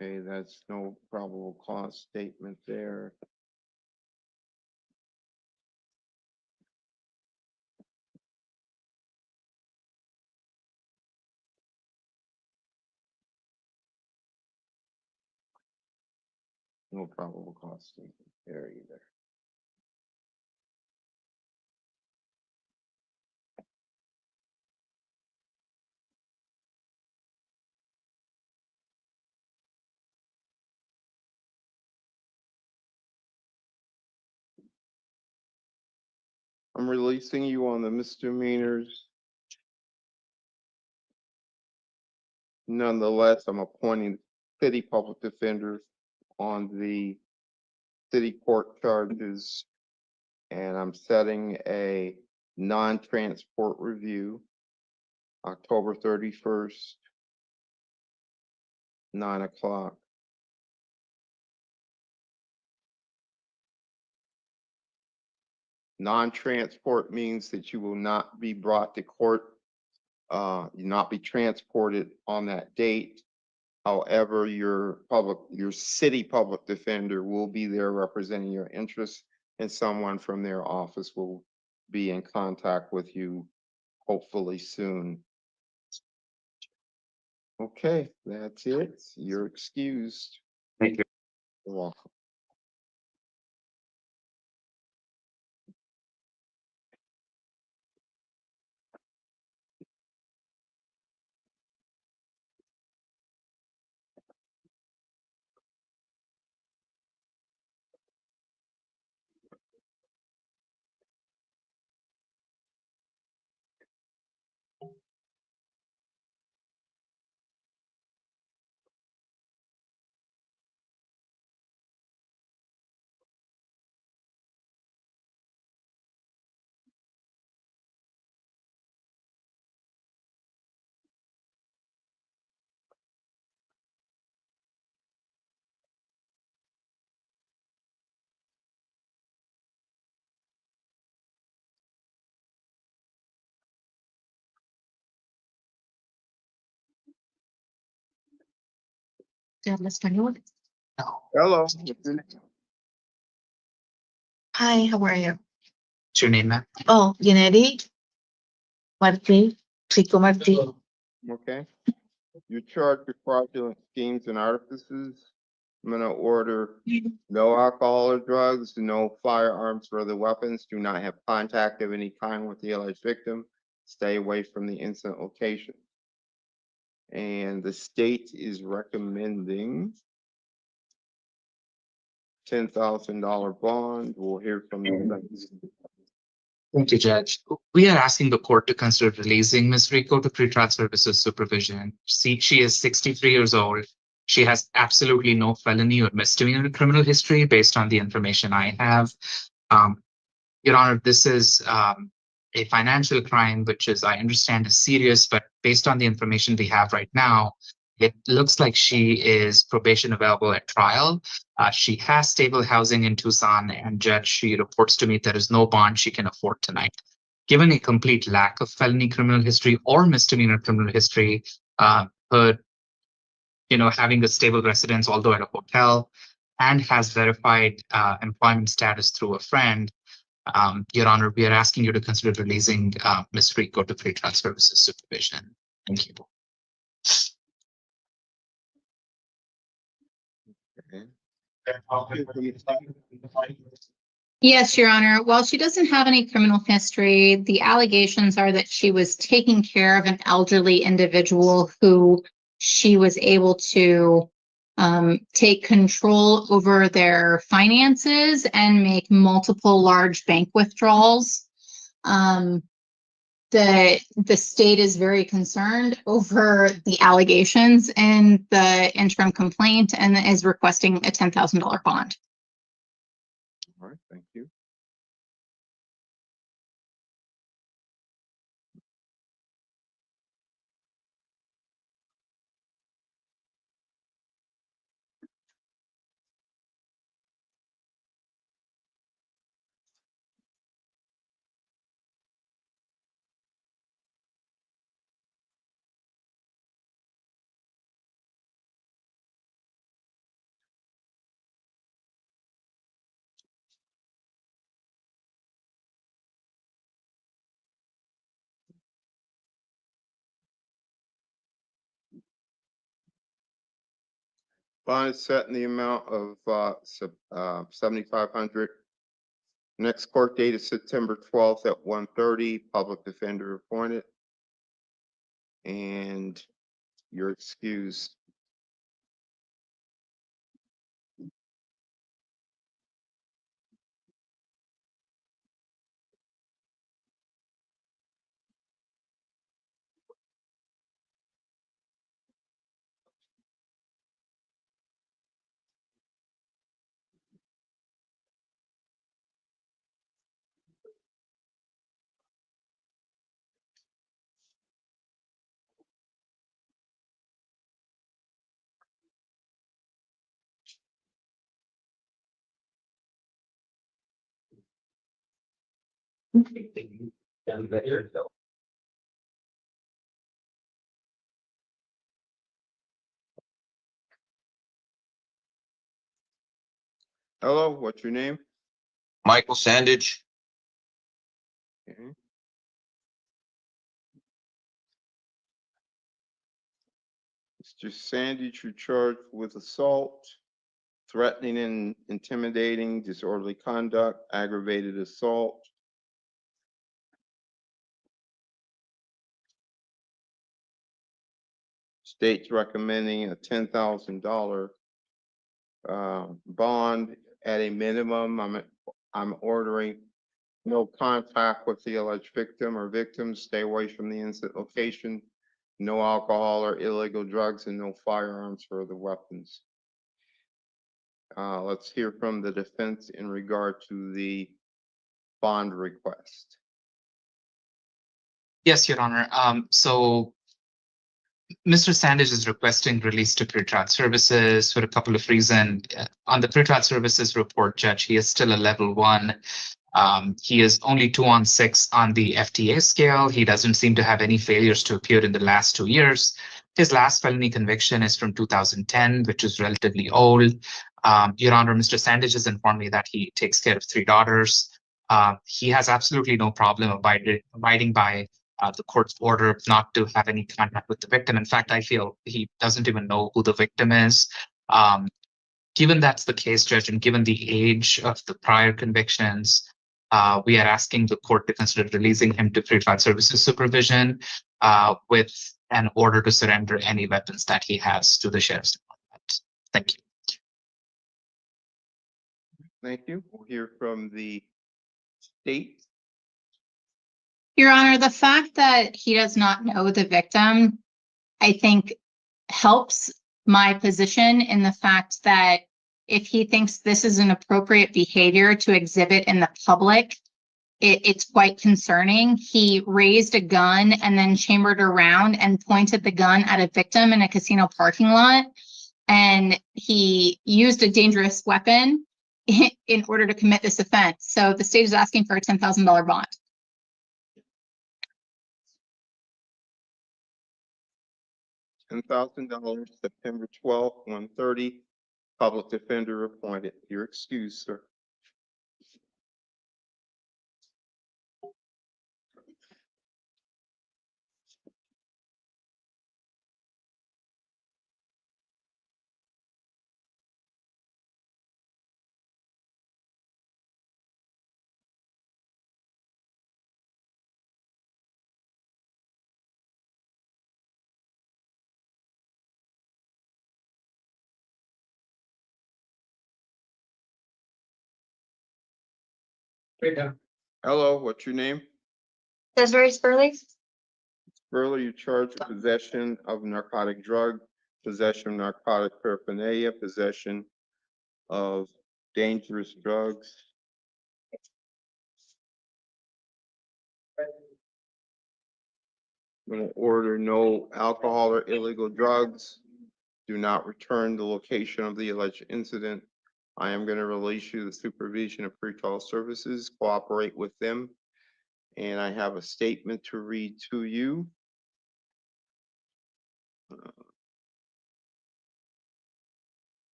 Okay, that's no probable cause statement there. No probable cause statement there either. I'm releasing you on the misdemeanors. Nonetheless, I'm appointing city public defender on the city court charges. And I'm setting a non-transport review, October 31st, 9 o'clock. Non-transport means that you will not be brought to court, not be transported on that date. However, your city public defender will be there representing your interests, and someone from their office will be in contact with you hopefully soon. Okay, that's it. You're excused. Thank you. You're welcome. ¿Te habla español? Hello. What's your name? Hi, how are you? What's your name, ma'am? Oh, Yanedi Martí, Rico Martí. Okay. You're charged with fraudulent schemes and artifices. I'm gonna order no alcohol or drugs, no firearms or other weapons, do not have contact of any kind with the alleged victim, stay away from the incident location. And the state is recommending $10,000 bond. We'll hear from the Thank you, Judge. We are asking the court to consider releasing Ms. Rico to pretrial services supervision. She is 63 years old. She has absolutely no felony or misdemeanor criminal history based on the information I have. Your Honor, this is a financial crime, which is, I understand, is serious, but based on the information we have right now, it looks like she is probation available at trial. She has stable housing in Tucson, and Judge, she reports to me there is no bond she can afford tonight. Given a complete lack of felony criminal history or misdemeanor criminal history, her, having a stable residence, although at a hotel, and has verified employment status through a friend, Your Honor, we are asking you to consider releasing Ms. Rico to pretrial services supervision. Thank you. Yes, Your Honor. While she doesn't have any criminal history, the allegations are that she was taking care of an elderly individual who she was able to take control over their finances and make multiple large bank withdrawals. The state is very concerned over the allegations in the interim complaint and is requesting a $10,000 bond. All right, thank you. Bond is set in the amount of $7,500. Next court date is September 12th at 1:30. Public defender appointed. And you're excused. Hello, what's your name? Michael Sandage. Okay. Mr. Sandage, you're charged with assault, threatening and intimidating, disorderly conduct, aggravated assault. State's recommending a $10,000 bond at a minimum. I'm ordering no contact with the alleged victim or victims. Stay away from the incident location. No alcohol or illegal drugs and no firearms or other weapons. Let's hear from the defense in regard to the bond request. Yes, Your Honor. So Mr. Sandage is requesting release to pretrial services for a couple of reasons. On the pretrial services report, Judge, he is still a level 1. He is only 2 on 6 on the FTA scale. He doesn't seem to have any failures to appear in the last 2 years. His last felony conviction is from 2010, which is relatively old. Your Honor, Mr. Sandage has informed me that he takes care of 3 daughters. He has absolutely no problem abiding by the court's order not to have any contact with the victim. In fact, I feel he doesn't even know who the victim is. Given that's the case, Judge, and given the age of the prior convictions, we are asking the court to consider releasing him to pretrial services supervision with an order to surrender any weapons that he has to the sheriff's department. Thank you. Thank you. We'll hear from the state. Your Honor, the fact that he does not know the victim, I think helps my position in the fact that if he thinks this is an appropriate behavior to exhibit in the public, it's quite concerning. He raised a gun and then chambered around and pointed the gun at a victim in a casino parking lot. And he used a dangerous weapon in order to commit this offense. So the state is asking for a $10,000 bond. $10,000, September 12th, 1:30. Public defender appointed. You're excused, sir. Hello, what's your name? Desiree Sperley? Sperley, you're charged with possession of narcotic drug, possession of narcotic paraphernalia, possession of dangerous drugs. I'm going to order no alcohol or illegal drugs. Do not return the location of the alleged incident. I am going to release you the supervision of pretrial services. Cooperate with them. And I have a statement to read to you.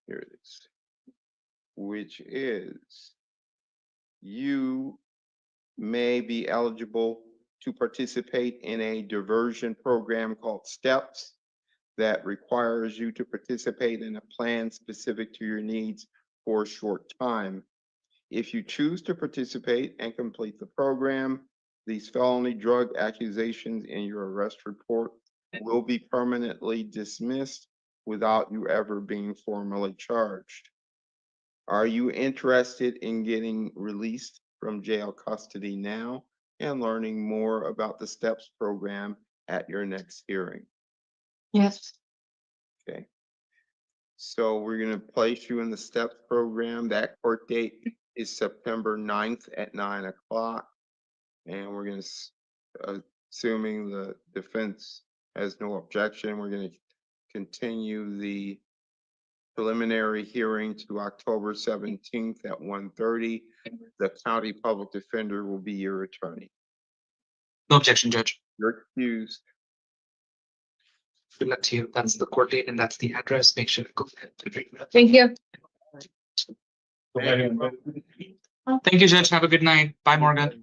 Here it is. Which is, you may be eligible to participate in a diversion program called STEPS that requires you to participate in a plan specific to your needs for a short time. If you choose to participate and complete the program, these felony drug accusations in your arrest report will be permanently dismissed without you ever being formally charged. Are you interested in getting released from jail custody now and learning more about the STEPS program at your next hearing? Yes. Okay. So we're going to place you in the STEPS program. That court date is September 9th at 9 o'clock. And we're going to, assuming the defense has no objection, we're going to continue the preliminary hearing to October 17th at 1:30. The county public defender will be your attorney. No objection, Judge. You're excused. Good luck to you. That's the court date and that's the address. Make sure to go ahead and read that. Thank you. Thank you, Judge. Have a good night. Bye, Morgan.